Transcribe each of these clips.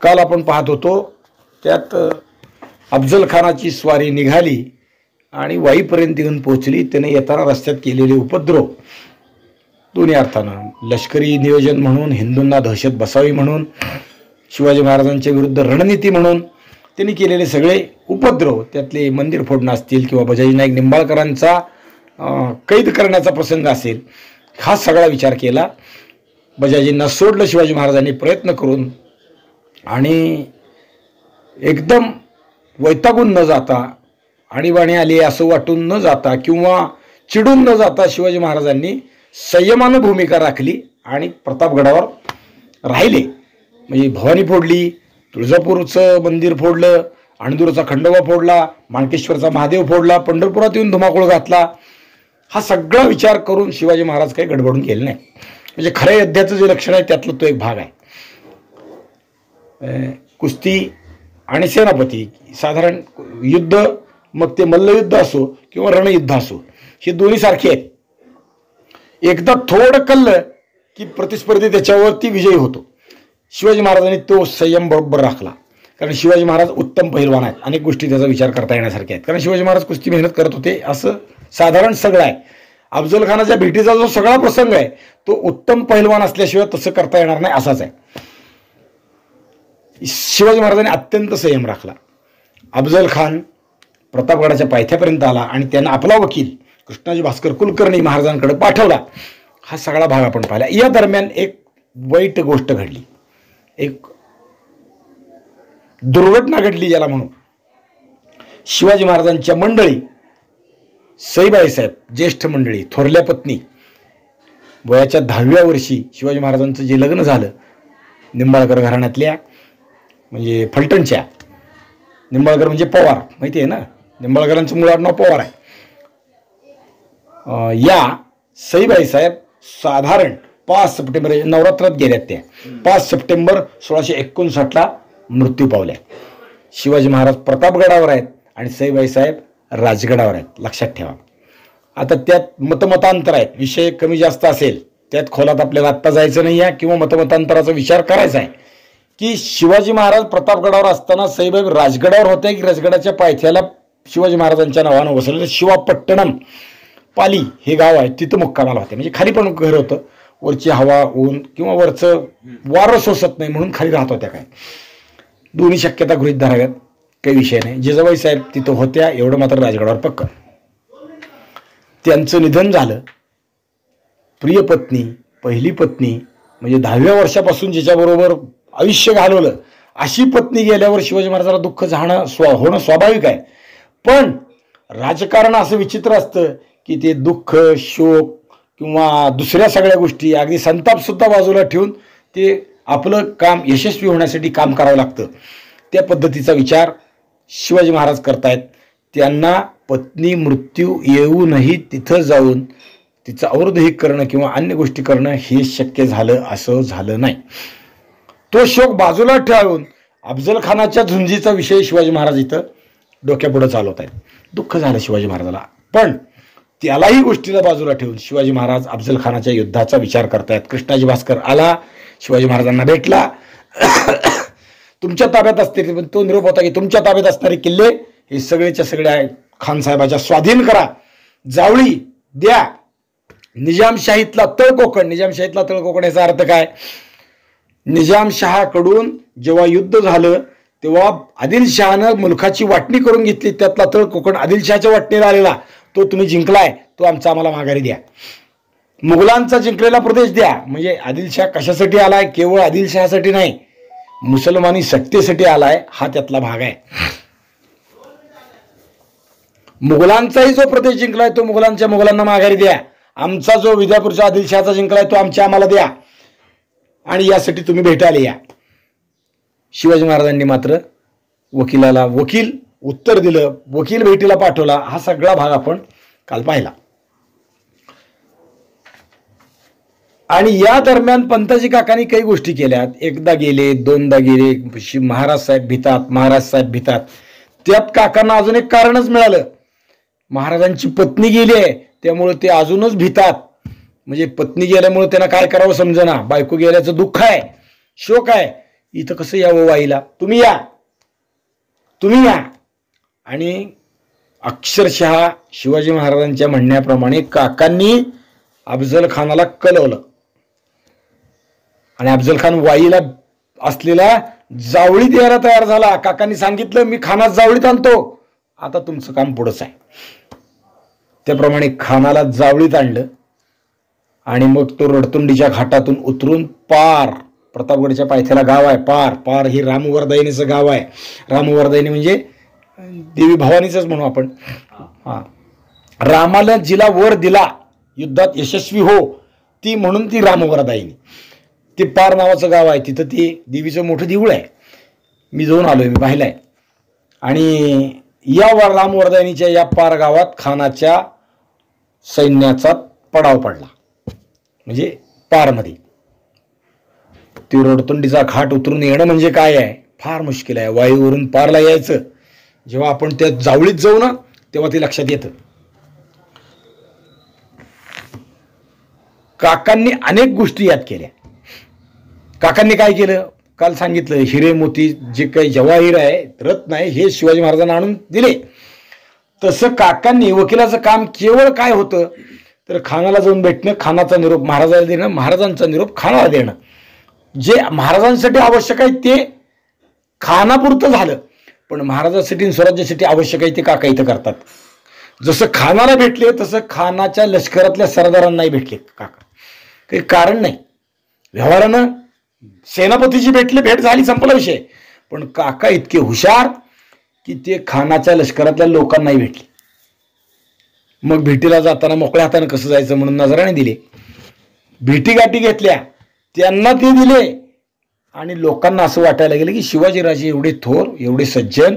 काल आपण पाहत होतो त्यात अफजल खानाची स्वारी निघाली आणि वाईपर्यंत येऊन पोहोचली. त्याने येताना रस्त्यात केलेले उपद्रव दोन्ही अर्थानं, लष्करी नियोजन म्हणून, हिंदूंना दहशत बसावी म्हणून, शिवाजी महाराजांच्या विरुद्ध रणनीती म्हणून त्यांनी केलेले सगळे उपद्रव, त्यातले मंदिर फोडणं असतील किंवा बजाजी नाईक निंबाळकरांचा कैद करण्याचा प्रसंग असेल, हा सगळा विचार केला. बजाजींना सोडलं शिवाजी महाराजांनी प्रयत्न करून, आणि एकदम वैतागून न जाता, आणीबाणी आली असं वाटून न जाता किंवा चिडून न जाता शिवाजी महाराजांनी संयमानं भूमिका राखली आणि प्रतापगडावर राहिले. म्हणजे भवानी फोडली, तुळजापूरचं मंदिर फोडलं, अणदूरचा खंडोबा फोडला, माणकेश्वरचा महादेव फोडला, पंढरपुरात येऊन धुमाकूळ घातला. हा सगळा विचार करून शिवाजी महाराज काही गडबडून गेले नाही. म्हणजे खऱ्या युद्धाचं जे लक्षण आहे त्यातलं तो एक भाग आहे. कुस्ती आणि सेनापती, साधारण युद्ध, मग ते मल्लयुद्ध असो किंवा रणयुद्ध असो, हे दोन्ही सारखे आहेत. एकदा थोडं कळलं की प्रतिस्पर्धी त्याच्यावरती विजयी होतो. शिवाजी महाराजांनी तो संयम बरोबर राखला, कारण शिवाजी महाराज उत्तम पहिलवान आहेत. अनेक गोष्टी त्याचा विचार करता येण्यासारख्या आहेत, कारण शिवाजी महाराज कुस्ती मेहनत करत होते असं साधारण सगळं आहे. अफजल खानाच्या भेटीचा जो सगळा प्रसंग आहे तो उत्तम पहिलवान असल्याशिवाय तसं करता येणार नाही असाच आहे. शिवाजी महाराजांनी अत्यंत संयम राखला. अफजल खान प्रतापगडाच्या पायथ्यापर्यंत आला आणि त्यांना आपला वकील कृष्णाजी भास्कर कुलकर्णी महाराजांकडे पाठवला. हा सगळा भाग आपण पाहिला. या दरम्यान एक वाईट गोष्ट घडली, एक दुर्घटना घडली ज्याला म्हणून. शिवाजी महाराजांच्या मंडळी, सईबाई साहेब, ज्येष्ठ मंडळी, थोरल्या पत्नी, वयाच्या 10व्या वर्षी शिवाजी महाराजांचं जे लग्न झालं निंबाळकर घराण्यातल्या, म्हणजे फलटणच्या, निंबाळकर म्हणजे पवार, माहिती आहे ना, निंबाळकरांचं मूळ नाव पवार आहे. या सईबाई साहेब साधारण 5 सप्टेंबर, नवरात्रात गेल्यात त्या, 5 सप्टेंबर 1659ला मृत्यू पावल्या. शिवाजी महाराज प्रतापगडावर आहेत आणि सईबाई साहेब राजगडावर आहेत, लक्षात ठेवा. आता त्यात मतमतांतर आहेत, विषय कमी जास्त असेल, त्यात खोलात आपल्याला आत्ता जायचं नाही आहे किंवा मतमतांतराचा विचार करायचा आहे की शिवाजी महाराज प्रतापगडावर असताना सईबाई राजगडावर होत्या की राजगडाच्या पायथ्याला शिवाजी महाराजांच्या नावानं वसलेलं शिवापट्टणम पाली हे गाव आहे, तिथं मुक्कामाला होते. म्हणजे खाली पण घर होतं, वरची हवा, ऊन किंवा वरचं वारं सोसत नाही म्हणून खाली राहत होत्या. काय दोन्ही शक्यता गृहीत धराव्यात, काही विषय नाही. जिजाबाई साहेब तिथं होत्या एवढं मात्र राजगडावर पक्क. त्यांचं निधन झालं. प्रिय पत्नी, पहिली पत्नी, म्हणजे 10व्या वर्षापासून जिच्याबरोबर आयुष्य घालवलं अशी पत्नी गेल्यावर शिवाजी महाराजांना दुःख होणं स्वाभाविक आहे. पण राजकारण असं विचित्र असतं की ते दुःख, शोक किंवा दुसऱ्या सगळ्या गोष्टी, अगदी संताप सुद्धा बाजूला ठेवून ते आपलं काम यशस्वी होण्यासाठी काम करावं लागतं. त्या पद्धतीचा विचार शिवाजी महाराज करतायत. त्यांना पत्नी मृत्यू येऊनही तिथं जाऊन तिचं अवरोधही करणं किंवा अन्य गोष्टी करणं हे शक्य झालं असं झालं नाही. तो शोक बाजूला ठेवून अफजल खानाच्या झुंजीचा विषय शिवाजी महाराज इथं डोक्यापुढं चालवत आहेत. दुःख झालं शिवाजी महाराजाला, पण त्यालाही गोष्टीला बाजूला ठेवून शिवाजी महाराज अफजल खानाच्या युद्धाचा विचार करतायत. कृष्णाजी भास्कर आला, शिवाजी महाराजांना भेटला. तुमच्या ताब्यात असते, पण तो निरोप होता की तुमच्या ताब्यात असणारे किल्ले हे सगळेच्या सगळे खान साहेबाच्या स्वाधीन करा, जावळी द्या. निजामशाहीतला तळकोकण, निजामशाहीतला तळकोकण याचा अर्थ काय? निजामशहाकडून जेव्हा युद्ध झालं तेव्हा आदिलशहानं मुलखाची वाटणी करून घेतली, त्यातला तळकोकण आदिलशहाच्या वाटणीला आलेला तो तुम्ही जिंकलाय, तो आम्हाला माघारी द्या. मुघलांचा जिंकलेला प्रदेश द्या. म्हणजे आदिलशहा कशासाठी आलाय? केवळ आदिलशहासाठी नाही, मुसलमानी सत्तेसाठी आलाय, हा त्यातला भाग आहे. मुघलांचाही जो प्रदेश जिंकलाय तो मुघलांना माघारी द्या. आमचा जो विजापूरचा आदिलशहाचा जिंकलाय तो आम्हाला द्या, आणि यासाठी तुम्ही भेटायला या. शिवाजी महाराजांनी मात्र वकील उत्तर दिलं, वकील भेटीला पाठवला. हा सगळा भाग आपण काल पाहिला. आणि या दरम्यान पंताजी काकांनी काही गोष्टी केल्यात. एकदा गेले, दोनदा गेले, महाराज साहेब भितात. त्यात काकांना अजून एक कारणच मिळालं, महाराजांची पत्नी गेली आहे त्यामुळे ते अजूनच भितात. म्हणजे पत्नी गेल्यामुळे त्यांना काय करावं समजेना, बायको गेल्याचं दुःख आहे, शोक आहे. इथं कसं यावं वाईला, तुम्ही या, तुम्ही या. आणि अक्षरशः शिवाजी महाराजांच्या म्हणण्याप्रमाणे काकांनी अफजल खानाला कलवलं आणि अफजल खान वाईला असलेला जावळीत द्यायला तयार झाला. काकांनी सांगितलं मी खानात जावळीत आणतो, आता तुमचं काम पुढंच आहे. त्याप्रमाणे खानाला जावळीत आणलं आणि मग तो रडतुंडीच्या घाटातून उतरून पार, प्रतापगडच्या पायथ्याला गाव आहे पार, पार ही रामवर्धायनीचं गाव आहे. रामवर्धायनी म्हणजे देवी भवानीचंच म्हणू आपण. हा, रामाला जिला वर दिला युद्धात यशस्वी हो, ती म्हणून ती रामवर्धायनी. ते पार नावाचं गाव आहे, तिथं ते देवीचं मोठं देऊळ आहे. मी जाऊन आलोय, मी पाहिलंय. आणि या रामवर्धायनीच्या या पार गावात खानाच्या सैन्याचा पडाव पडला, म्हणजे पारमध्ये. ती रडतुंडीचा घाट उतरून येणं म्हणजे काय आहे, फार मुश्किल आहे. वायूवरून पारला यायचं. जेव्हा आपण त्या जावळीत जाऊ ना तेव्हा ते लक्षात येतं. काकांनी अनेक गोष्टी याद केल्या. काकांनी काय केलं, काल सांगितलं, हिरे मोती जे काही जवाहीर आहे, रत्न आहे, हे शिवाजी महाराजांना आणून दिले. तसं काकांनी वकिलाचं काम केवळ काय होतं तर खानाला जाऊन भेटणं, खानाचा निरोप महाराजाला देणं, महाराजांचा निरोप खानाला देणं. जे महाराजांसाठी आवश्यक आहे ते खानापुरतं झालं, पण महाराजांसाठी आणि स्वराज्यासाठी आवश्यक आहे ते काका इथं करतात. जसं खानाला भेटले तसं खानाच्या लष्करातल्या सरदारांनाही भेटले काका. काही कारण नाही, व्यवहारानं सेनापतीची भेट झाली, संपला विषय. पण काका इतके हुशार की ते खानाच्या लष्करातल्या लोकांनाही भेटले. मग भेटीला जाताना मोकळ्या हाताने कसं जायचं म्हणून नजराने दिले, भेटीगाठी घेतल्या, त्यांना ते दिले. आणि लोकांना असं वाटायला गेलं की शिवाजीराजे एवढे थोर, एवढे सज्जन,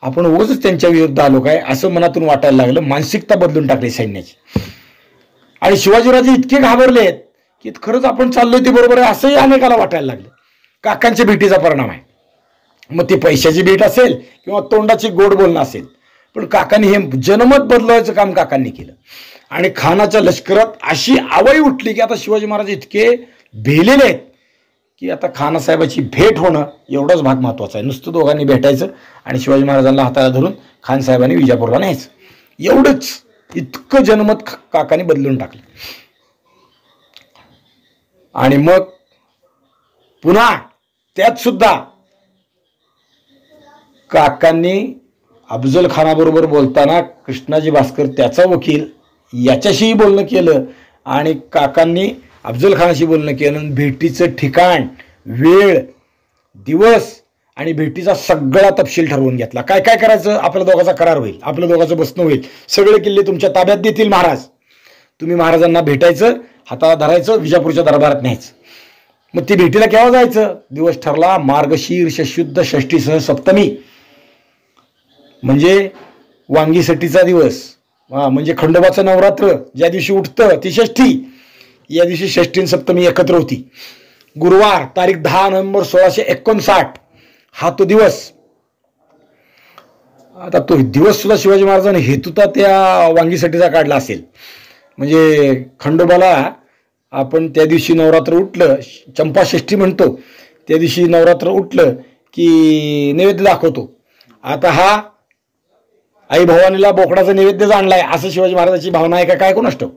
आपण उगाचच त्यांच्या विरुद्ध आलो काय, असं मनातून वाटायला लागलं. मानसिकता बदलून टाकली सैन्याची. आणि शिवाजीराजे इतके घाबरलेत की खरंच आपण चाललोय ते बरोबर आहे असंही अनेकाला वाटायला लागलं. काकांच्या भेटीचा परिणाम आहे. मग ती पैशाची भेट असेल किंवा तोंडाची गोड बोलणं असेल, पण काकांनी हे जनमत बदलवायचं काम काकांनी केलं. आणि खानाच्या लष्करात अशी आवई उठली की आता शिवाजी महाराज इतके भेलेले आहेत की आता खानासाहेबाची भेट होणं एवढाच भाग महत्वाचा आहे. नुसतं दोघांनी भेटायचं आणि शिवाजी महाराजांना हाताला धरून खानसाहेबांनी विजापूरला न्यायचं, एवढंच. इतकं जनमत काकांनी बदलून टाकलं. आणि मग पुन्हा त्यात सुद्धा काकांनी अफजल खानाबरोबर बोलताना कृष्णाजी भास्कर त्याचा वकील याच्याशीही बोलणं केलं आणि काकांनी अफजल खानाशी बोलणं केलं. भेटीचं ठिकाण, वेळ, दिवस आणि भेटीचा सगळा तपशील ठरवून घेतला. काय काय करायचं, आपल्या दोघांचा करार होईल, आपल्या दोघांचं बसणं होईल, सगळे किल्ले तुमच्या ताब्यात देतील महाराज, तुम्ही महाराजांना भेटायचं, हाताला धरायचं, विजापूरच्या दरबारात न्यायचं. मग ती भेटीला केव्हा जायचं, दिवस ठरला. मार्गशीर्ष शुद्ध षष्ठीसह सप्तमी, म्हणजे वांगीसटीचा दिवस, म्हणजे खंडोबाचं नवरात्र ज्या दिवशी उठतं ती षष्ठी. या दिवशी षष्ठी आणि सप्तमी एकत्र होती. गुरुवार तारीख 10 नोव्हेंबर 1659 हा तो दिवस. आता तो दिवस सुद्धा शिवाजी महाराजांनी हेतुता त्या वांगीसाठीचा काढला असेल. म्हणजे खंडोबाला आपण त्या दिवशी नवरात्र उठलं, चंपाषष्ठी म्हणतो, त्या दिवशी नवरात्र उठलं की नैवेद्य दाखवतो. आता हा आई भवानीला बोकडाचा नैवेद्य आणलाय असं शिवाजी महाराजांची भावना आहे का काय कोणास ठाऊक.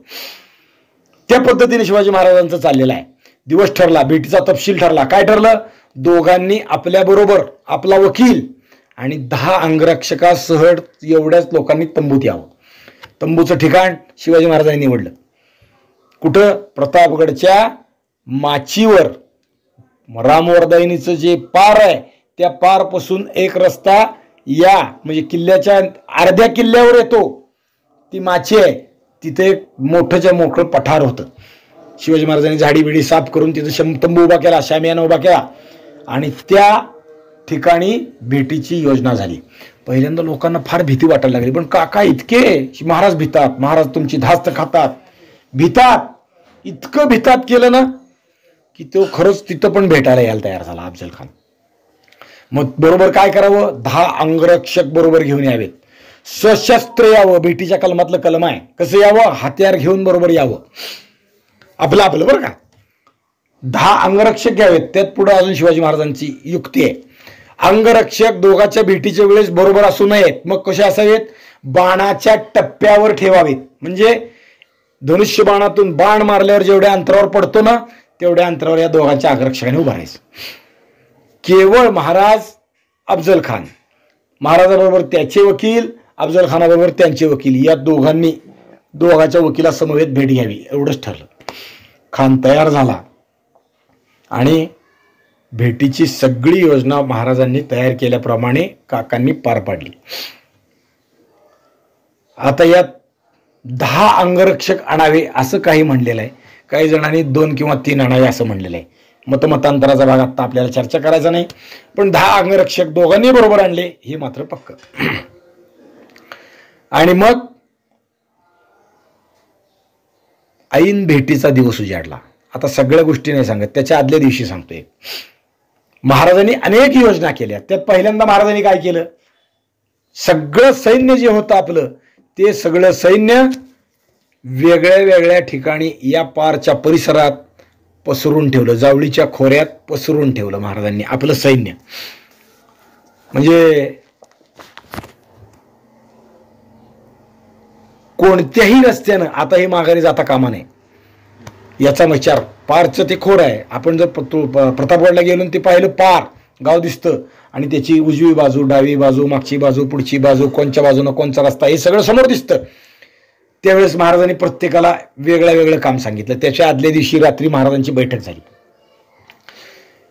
त्या पद्धतीने शिवाजी महाराजांचं चाललेलं आहे. दिवस ठरला, भेटीचा तपशील ठरला. काय ठरलं, दोघांनी आपल्याबरोबर आपला वकील आणि 10 अंगरक्षकासह एवढ्याच लोकांनी तंबूत यावं. तंबूचं ठिकाण शिवाजी महाराजांनी निवडलं. कुठं, प्रतापगडच्या माचीवर. रामवर्धायनीचं जे पार आहे त्या पारपासून एक रस्ता या म्हणजे किल्ल्याच्या अर्ध्या किल्ल्यावर येतो, ती माची आहे. तिथे एक मोठंच्या मोठं पठार होतं. शिवाजी महाराजांनी झाडी बिडी साफ करून तिथं तंबू उभा केला, शामियाना उभा केला आणि त्या ठिकाणी भेटीची योजना झाली. पहिल्यांदा लोकांना फार भीती वाटायला लागली, पण काका इतके महाराज भितात, महाराज तुमची धास्त खातात, भितात, इतकं भितात केलं ना की तो खरंच तिथं पण भेटायला यायला तयार झाला अफजल खान. मग बरोबर काय करावं, 10 अंगरक्षक बरोबर घेऊन यावेत, सशस्त्र यावं. भेटीच्या कलमातलं कलम आहे, कसं यावं, हत्यार घेऊन बरोबर यावं, आपलं आपलं बरं का. 10 अंगरक्षक घ्यावेत. त्यात पुढे अजून शिवाजी महाराजांची युक्ती आहे. अंगरक्षक दोघांच्या भेटीच्या वेळेस बरोबर असू नयेत. मग कसे असावेत? बाणाच्या टप्प्यावर ठेवावेत. म्हणजे धनुष्यबाणातून बाण मारल्यावर जेवढ्या अंतरावर पडतो ना तेवढ्या अंतरावर या दोघांच्या अंगरक्षकाने उभा राहायचं. केवळ महाराज, अफजल खान, महाराजाबरोबर त्याचे वकील, अफजल खानाबरोबर त्यांचे वकील, या दोघांच्या वकिलासमवेत भेट घ्यावी एवढंच ठरलं. खान तयार झाला आणि भेटीची सगळी योजना महाराजांनी तयार केल्याप्रमाणे काकांनी पार पाडली. आता यात 10 अंगरक्षक आणावे असं काही म्हणलेलं आहे. काही जणांनी 2 किंवा 3 आणावे असं म्हणलेलं आहे. मतमतांतराचा भाग आता आपल्याला चर्चा करायचा नाही. पण 10 अंगरक्षक दोघांनी बरोबर आणले हे मात्र पक्क. आणि मग ऐन भेटीचा दिवस उजाडला. आता सगळ्या गोष्टी नाही सांगत, त्याच्या आदल्या दिवशी सांगतोय. महाराजांनी अनेक योजना केल्या. त्यात पहिल्यांदा महाराजांनी काय केलं? सगळं सैन्य जे होतं आपलं ते सगळं सैन्य वेगळ्या वेगळ्या ठिकाणी या पारच्या परिसरात पसरून ठेवलं. जावळीच्या खोऱ्यात पसरून ठेवलं महाराजांनी आपलं सैन्य. म्हणजे कोणत्याही रस्त्यानं आता हे माघारी जाता कामा नये याचा विचार. पारचं ते खोर आहे. आपण जर प्रतापगडला गेलो ते पाहिलं, पार गाव दिसतं आणि त्याची उजवी बाजू, डावी बाजू, मागची बाजू, पुढची बाजू, कोणच्या बाजूनं कोणचा रस्ता हे सगळं समोर दिसतं. त्यावेळेस महाराजांनी प्रत्येकाला वेगळं वेगळं काम सांगितलं. त्याच्या आदल्या दिवशी रात्री महाराजांची बैठक झाली.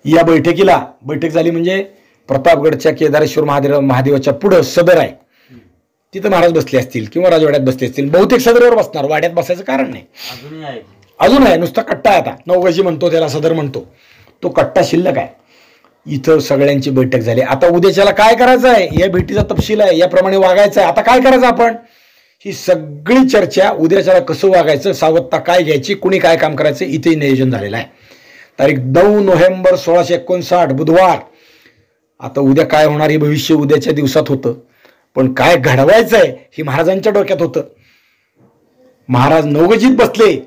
या बैठक झाली म्हणजे प्रतापगडच्या केदारेश्वर महादेवाच्या पुढं सदर आहे, तिथं महाराज बसले असतील किंवा राजवाड्यात बसले असतील. बहुतेक सदरवर बसणार, वाड्यात बसायचं कारण नाही. अजून आहे, नुसता कट्टा आहे. आता नवगजी म्हणतो त्याला, सदर म्हणतो, तो कट्टा शिल्लक आहे. इथं सगळ्यांची बैठक झाली. आता उद्याच्याला काय करायचं आहे या भेटीचा तपशील आहे, याप्रमाणे वागायचं आहे. आता काय करायचं आपण, ही सगळी चर्चा, उद्याच्याला कसं वागायचं, सावधता काय घ्यायची, कुणी काय काम करायचं, इथे नियोजन झालेलं आहे. तारीख 9 नोव्हेंबर 1659 बुधवार. आता उद्या काय होणार हे भविष्य उद्याच्या दिवसात होतं, पण काय घडवायचं आहे हे महाराजांच्या डोक्यात होतं. महाराज नवगजीत बसले,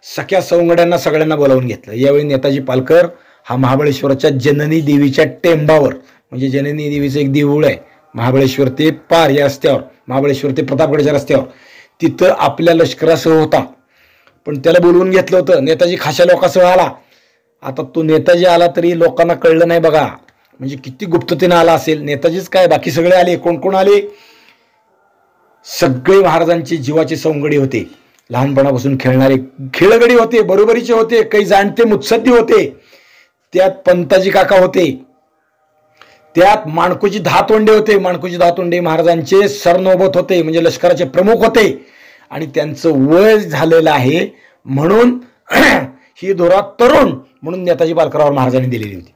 सख्या सवंगड्यांना सगळ्यांना बोलावून घेतलं. यावेळी नेताजी पालकर हा महाबळेश्वराच्या जननी देवीच्या टेंबावर, म्हणजे जननी देवीचं एक देऊळ आहे महाबळेश्वर ते पार या रस्त्यावर, महाबळेश्वर ते प्रतापगडच्या रस्त्यावर, तिथं आपल्या लष्करासह होता. पण त्याला बोलवून घेतलं होतं. नेताजी खाशा लोकांसह आला. आता तो नेताजी आला तरी लोकांना कळलं नाही बघा, म्हणजे किती गुप्ततेनं आला असेल. नेताजीच काय, बाकी सगळे आले. कोण कोण आले? सगळे महाराजांचे जीवाचे सवंगडी होते. लहानपणापासून खेळणारे खेळगडी होते, बरोबरीचे होते, काही जाणते मुत्सद्दी होते. त्यात पंताजी काका होते, त्यात माणकोजी धातोंडे होते. माणकोजी धातोंडे महाराजांचे सरनोबत होते, म्हणजे लष्कराचे प्रमुख होते. आणि त्यांचं वय झालेलं आहे म्हणून ही धोरा तरुण म्हणून नेताजी पालकरावर महाराजांनी दिलेली होती.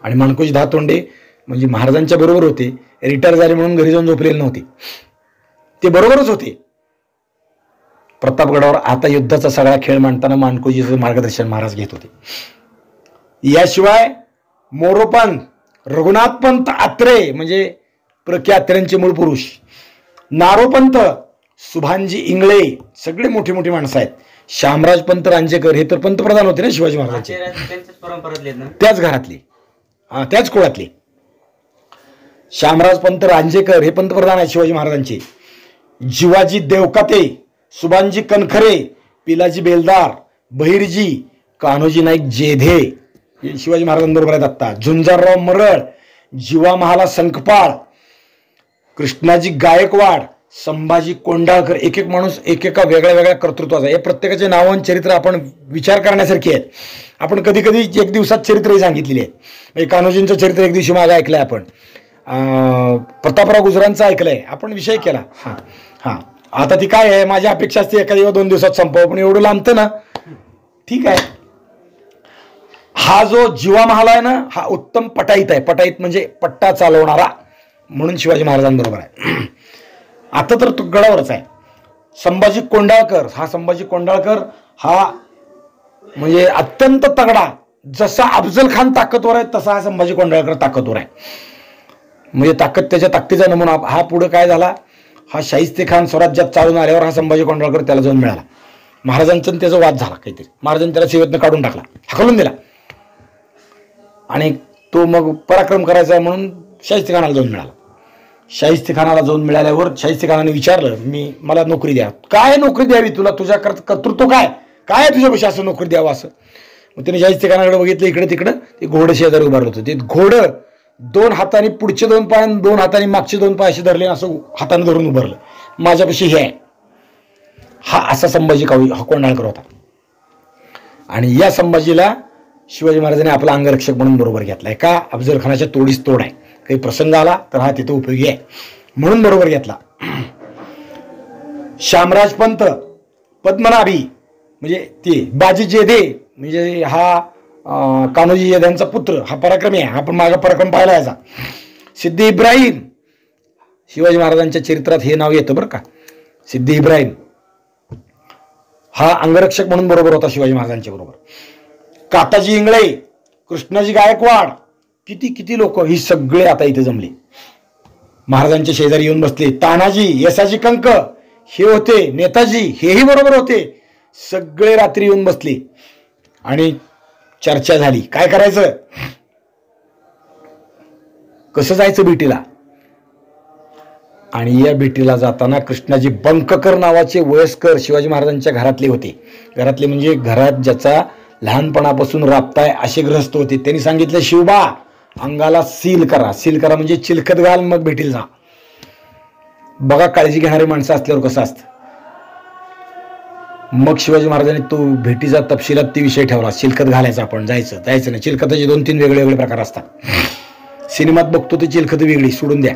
आणि माणकोजी धातोंडे म्हणजे महाराजांच्या बरोबर होते, रिटायर झाले म्हणून घरी जाऊन झोपलेले नव्हते, ते बरोबरच होते प्रतापगडावर. आता युद्धाचा सगळा खेळ मांडताना माणकोजीचं मार्गदर्शन महाराज घेत होते. याशिवाय मोरोपंत, रघुनाथपंत आत्रे म्हणजे प्र के आत्रेंचे मूळ पुरुष, नारोपंत, सुभानजी इंगळे, सगळे मोठी मोठी माणसं आहेत. श्यामराजपंत रांजेकर हे तर पंतप्रधान होते ना शिवाजी महाराजांचे, त्याच घरातले, त्याच कुळातले. श्यामराजपंत रांजेकर हे पंतप्रधान आहेत शिवाजी महाराजांचे. जिवाजी देवकाते, सुभानजी कनखरे, पिलाजी बेलदार, बहिरजी, कान्होजी नाईक जेधे हे शिवाजी महाराजांबरोबर आहेत आत्ता. झुंजारराव मरळ, जीवा महाला संकपाळ, कृष्णाजी गायकवाड, संभाजी कोंडाळकर. एक एक माणूस एकेका वेगळ्या वेगळ्या कर्तृत्वाचा. या प्रत्येकाचे नावांचे चरित्र आपण विचार करण्यासारखी आहेत. आपण कधी कधी एक दिवसात चरित्रही सांगितलेली आहेत. कान्होजींचं चरित्र एक दिवशी मागे ऐकलंय आपण, प्रतापराव गुजरांचं ऐकलंय आपण, विषय केला. आता ती काय आहे, माझी अपेक्षा असते एका किंवा 2 दिवसात संपव, पण एवढं लांबतं ना, ठीक आहे. हा जो जीवा महाला आहे ना, हा उत्तम पटाईत आहे. पटाईत म्हणजे पट्टा चालवणारा म्हणून शिवाजी महाराजांबरोबर आहे. आता तर तो गडावरच आहे. संभाजी कोंडाळकर, संभाजी कोंडाळकर हा म्हणजे अत्यंत तगडा. जसा अफजल खान ताकदवर आहे तसा हा संभाजी कोंडाळकर ताकदवर आहे. म्हणजे ताकद, त्याच्या ताकदीचा नमुना. हा पुढे काय झाला, हा शाहिस्ते खान स्वराज्यात चालून आल्यावर हा संभाजी कोंडाळकर त्याला जाऊन मिळाला. महाराजांचा त्याचा वाद झाला काहीतरी, महाराजांनी त्याला सेवेतनं काढून टाकला, हाकलून दिला. आणि तो मग पराक्रम करायचा म्हणून शाहिस्तेखानाला जाऊन मिळाला. शाहिस्तेखानाला जाऊन मिळाल्यावर शाहिस्तेखानाने विचारलं, मला नोकरी द्या. काय नोकरी द्यावी तुला, तुझ्या कर्तृत्व काय काय तुझ्यापाशी असं नोकरी द्यावं असं. मग त्याने शाहिस्तेखानाकडे बघितलं, इकडे तिकडं ते घोडं शेजारी उभारलं होतं. ते घोडं 2 हाताने पुढचे 2 पाय आणि 2 हाताने मागचे 2 पाय असे धरले, असं हाताने धरून उभारलं, माझ्यापाशी हे आहे. हा असा संभाजी कोंढाळकर होता. आणि या संभाजीला शिवाजी महाराजांनी आपला अंगरक्षक म्हणून बरोबर घेतलाय. का? अफजल खानाच्या तोडीस तोड आहे, काही प्रसंग आला तर हा तिथं उपयोगी आहे म्हणून बरोबर घेतला. शामराज पंत पद्मनाभी म्हणजे ते बाजी जेधे म्हणजे हा कान्होजी जेध्यांचा पुत्र, हा पराक्रमी आहे. हा पण मागा पराक्रम पाहिला याचा. सिद्धी इब्राहिम, शिवाजी महाराजांच्या चरित्रात हे नाव येतं बरं का. सिद्धी इब्राहिम हा अंगरक्षक म्हणून बरोबर होता शिवाजी महाराजांच्या बरोबर. काताजी इंगळे, कृष्णाजी गायकवाड, किती किती लोक ही सगळे आता इथे जमले, महाराजांच्या शेजारी येऊन बसले. तानाजी, येसाजी कंक हे होते, नेताजी हेही बरोबर होते. सगळे रात्री येऊन बसले आणि चर्चा झाली, काय करायचं, कसं जायचं भेटीला. आणि या भेटीला जाताना कृष्णाजी बंककर नावाचे वयस्कर शिवाजी महाराजांच्या घरातले होते. घरातले म्हणजे घरात ज्याचा लहानपणापासून राबताय असे ग्रस्त होते. त्यांनी सांगितलं, शिवबा अंगाला सील करा. सील करा म्हणजे चिलखत घाल, मग भेटील जा. बघा काळजी घेणारी माणसं असल्यावर कसं असतं. मग शिवाजी महाराजांनी तो भेटीचा तपशिलात ती विषय ठेवला, चिलखत घालायचं, आपण जायचं नाही. चिलखताचे 2-3 वेगळे वेगळे प्रकार असतात. सिनेमात बघतो ते चिलखत वेगळी, सोडून द्या,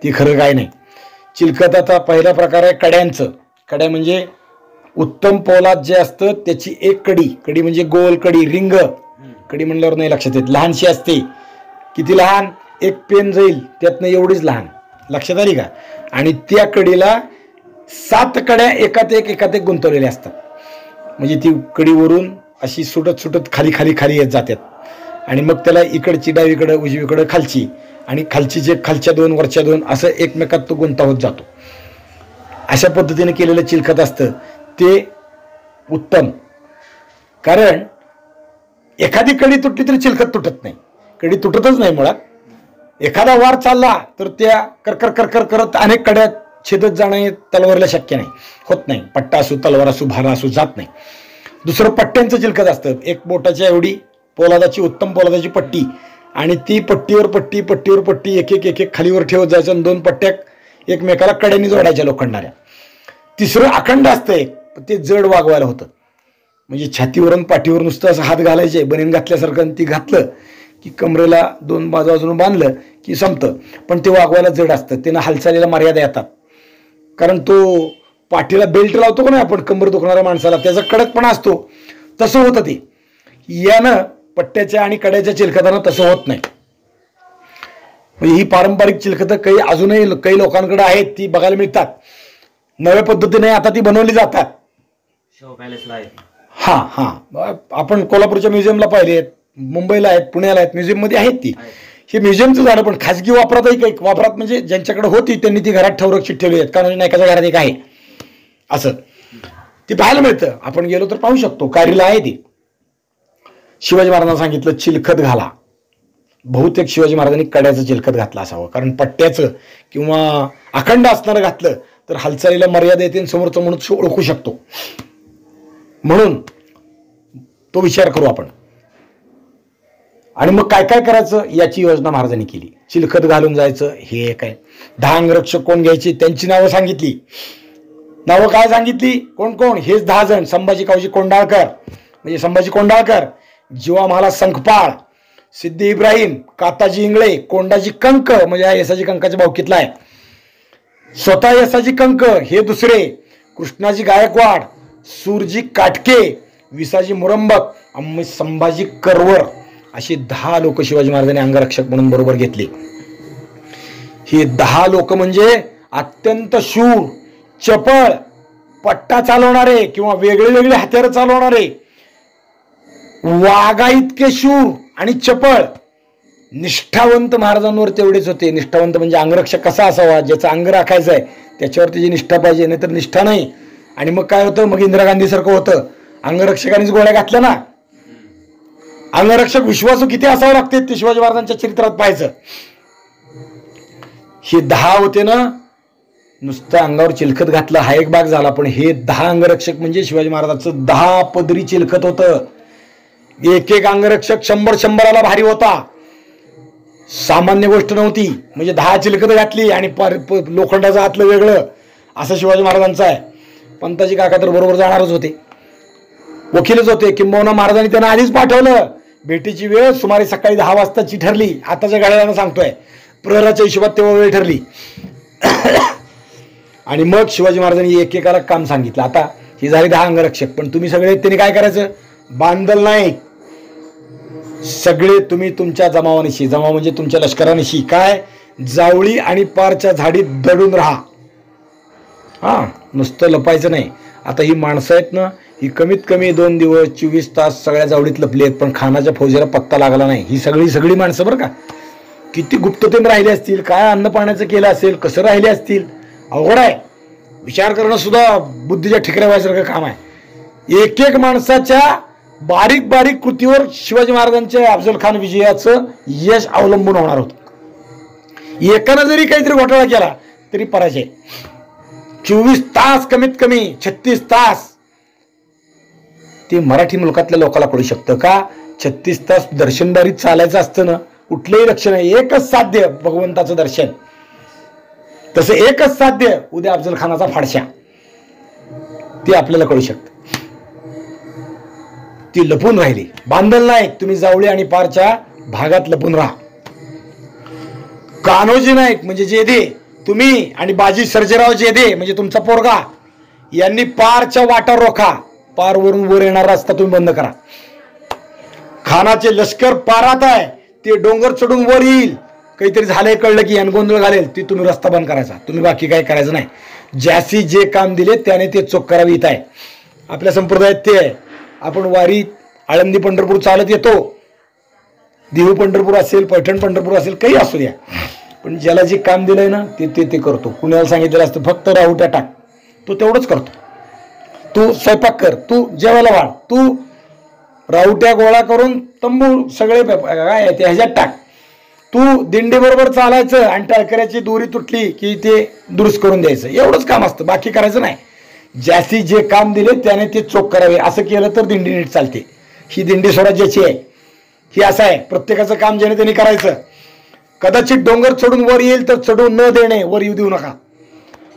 ती खरं काय नाही. चिलखताचा पहिला प्रकार आहे कड्यांचं. कड्या म्हणजे उत्तम पोलाद जे असतं त्याची एक कडी म्हणजे गोल कडी, रिंग कडी म्हणल्यावर नाही लक्षात येत, लहानशी असते. किती लहान, एक पेन जाईल त्यातनं एवढीच लहान, लक्षात आली का. आणि त्या कडीला 7 कड्या एकात एक गुंतवलेल्या असतात. म्हणजे ती कडीवरून अशी सुटत खाली खाली खाली येत जातात. आणि मग त्याला इकडची डावीकडं उजवीकडं खालची, आणि खालची जे खालच्या 2 वरच्या 2 असं एकमेकात तो गुंता होत जातो. अशा पद्धतीने केलेलं चिलखत असतं ते उत्तम. कारण एखादी कडी तुटली तरी चिलखत तुटत नाही, कडी तुटतच नाही मुळात. एखादा वार चालला तर त्या करकर करकर करत अनेक कड्या छेदत जाणं तलवारीला शक्य नाही, होत नाही. पट्टा असू, तलवार असू, भाला असू, जात नाही. दुसरं पट्ट्यांचं चिलखत असतं. एक बोटाच्या एवढी पोलादाची, उत्तम पोलादाची पट्टी, आणि ती पट्टीवर पट्टी एक एक खालीवर ठेवत जायचं, आणि 2 पट्ट्या एकमेकाला कड्यांनी जोडायच्या लोखंडाऱ्या. तिसरं अखंड असतं, ते जड वागवायला होतं. म्हणजे छातीवरून पाठीवर नुसतं असं हात घालायचे बनेन घातल्यासारखं, आणि ती घातलं की कमरेला 2 बाजून बांधलं की संपतं. पण ते वागवायला जड असतं, त्यांना हालचालीला मर्यादा येतात. कारण तो पाठीला बेल्ट लावतो का नाही आपण कंबर दुखणाऱ्या माणसाला, त्याचा कडकपणा असतो, तसं होतं ते. यानं पट्ट्याच्या आणि कड्याच्या चिलखतानं तसं होत नाही. म्हणजे ही पारंपरिक चिलखतं अजूनही काही लोकांकडे आहेत, ती बघायला मिळतात. नव्या पद्धतीने आता ती बनवली जातात. शो पॅलेसला आहे. हा आपण कोल्हापूरच्या म्युझियमला पाहिले आहेत, मुंबईला आहेत, पुण्याला आहेत, म्युझियममध्ये आहेत ती. हे म्युझियमचं झालं, पण खाजगी वापरातही काही वापरात म्हणजे ज्यांच्याकडे होती त्यांनी ती घरात ठेवरक्षित ठेवली आहेत. कारण एखाद्या घरात एक आहे असं ती पाहायला मिळतं. आपण गेलो तर पाहू शकतो, कारीला आहे ती. शिवाजी महाराजांना सांगितलं चिलखत घाला. बहुतेक शिवाजी महाराजांनी कड्याचं चिलखत घातलं असावं, कारण पट्ट्याचं किंवा अखंड असणारं घातलं तर हालचालीला मर्यादा येते, समोरचा माणूस ओळखू शकतो. म्हणून तो विचार करू आपण. आणि मग काय काय करायचं याची योजना महाराजांनी केली. चिलखत घालून जायचं हे काय. 10 अंगरक्षक कोण घ्यायची त्यांची नावं सांगितली. नावं काय सांगितली, कोण कोण, हेच 10 जण. संभाजी कावजी कोंढाळकर म्हणजे संभाजी कोंढाळकर, जीवा महाराज संखपाळ, सिद्धी इब्राहिम, काताजी इंगळे, कोंडाजी कंक म्हणजे हा येसाजी कंकाच्या भावकीतला आहे. स्वतः येसाजी कंक हे दुसरे, कृष्णाजी गायकवाड, सूरजी काटके, विसाजी मुरंबक, संभाजी करवर, अशी 10 लोक शिवाजी महाराजांनी अंगरक्षक म्हणून बरोबर घेतले. ही 10 लोक म्हणजे अत्यंत शूर, चपळ, पट्टा चालवणारे किंवा वेगळे वेगळे हत्यार चालवणारे, वाघा इतके शूर आणि चपळ, निष्ठावंत महाराजांवर तेवढेच होते. निष्ठावंत म्हणजे अंगरक्षक कसा असावा, ज्याचा अंग राखायचा आहे त्याच्यावर त्याची निष्ठा पाहिजे, नाहीतर निष्ठा नाही. आणि मग काय होतं, मग इंदिरा गांधी सारखं होतं, अंगरक्षकांनीच गोळ्या घातल्या ना. अंगरक्षक विश्वासू किती असावं लागते ते शिवाजी महाराजांच्या चरित्रात पाहायचं. हे 10 होते ना, नुसतं अंगावर चिलखत घातलं हा एक भाग झाला, पण हे 10 अंगरक्षक म्हणजे शिवाजी महाराजांचं 10 पदरी चिलखत होतं. एक एक अंगरक्षक 100-100 भारी होता, सामान्य गोष्ट नव्हती. म्हणजे 10 चिलखत घातली आणि लोखंडाचं हातलं वेगळं, असं शिवाजी महाराजांचं आहे. पंताजी काका तर बरोबर जाणारच होते, वकीलच होते. किंबहुना महाराजांनी त्यांना आधीच पाठवलं. भेटीची वेळ सुमारे सकाळी 10 वाजताची ठरली. आताच्या गाड्याला सांगतोय, प्रहराच्या हिशोबात तेव्हा वेळ ठरली. आणि मग शिवाजी महाराजांनी एकेकाला काम सांगितलं. आता ही झाली 10 अंगरक्षक, पण तुम्ही सगळे त्यांनी काय करायचं, बांदल नाही, सगळे तुम्ही तुमच्या जमावानिशी, जमाव म्हणजे तुमच्या लष्करानिशी काय, जावळी आणि पारच्या झाडीत दडून राहा. हा, नुसतं लपायचं नाही. आता ही माणसं आहेत ना, ही कमीत कमी 2 दिवस 24 तास सगळ्या जावडीत लपली आहेत, पण खानाच्या फौजेला पत्ता लागला नाही. ही सगळी माणसं बरं का, किती गुप्ततेने राहिले असतील, काय अन्न पाण्याचं केलं असेल, कसं राहिले असतील, अवघड आहे. विचार करणं सुद्धा बुद्धीच्या ठिकऱ्या व्हायसारखं काम आहे. एक एक माणसाच्या बारीक बारीक कृतीवर शिवाजी महाराजांच्या अफजल खान विजयाचं यश अवलंबून होणार होतं. एकानं जरी काहीतरी घोटाळा केला तरी पराजय. 24 तास कमीत कमी 36 तास ते मराठी मुलकातल्या लोकांना कळू शकतं का. 36 तास दर्शनदारीत चालायचं असतं ना, कुठलंही लक्ष नाही, एकच साध्य भगवंताचं दर्शन. तसं एकच साध्य उद्या अफजल खानाचा फाडशा, ते आपल्याला कळू शकतं. ती लपून राहिली. बांदल नाईक, तुम्ही जावळी आणि पारच्या भागात लपून राहा. कान्होजी नाईक म्हणजे जेधे, तुम्ही आणि बाजी सर्जेराव जेधे म्हणजे तुमचा पोरगा, यांनी पारच्या वाटा रोखा. पारवरून वर येणारा रस्ता तुम्ही बंद करा. खानाचे लष्कर पारात आहे, ते डोंगर चढून वर येईल, काहीतरी झालंय कळलं की यान गोंधळ घालेल, ती तुम्ही रस्ता बंद करायचा. तुम्ही बाकी काय करायचं नाही. ज्यासी जे काम दिले त्याने ते चोख करावे. येत आहे आपल्या संप्रदायात ते आहे. आपण वारीत आळंदी पंढरपूर चालत येतो, देहू पंढरपूर असेल, पैठण पंढरपूर असेल, काही असू द्या, पण ज्याला जे काम दिलंय ना ते करतो. कुणाला सांगितलेलं असतं फक्त राहुट्या टाक, तो तेवढंच करतो. तू स्वयंपाक कर, तू जेवायला वाढ, तू राहुट्या गोळा करून तंबू सगळे काय ते ह्याच्यात टाक, तू दिंडी बरोबर चालायचं आणि टाळकऱ्याची दोरी तुटली की ते दुरुस्त करून द्यायचं. एवढंच काम असतं, बाकी करायचं नाही. ज्यासी जे काम दिले त्याने ते चोख करावे. असं केलं तर दिंडी नीट चालते. ही दिंडी स्वराज्याची आहे. ही असं आहे, प्रत्येकाचं काम ज्याने त्यांनी करायचं. कदाचित डोंगर चढून वर येईल तर चढून न देणे, वर येऊ देऊ नका.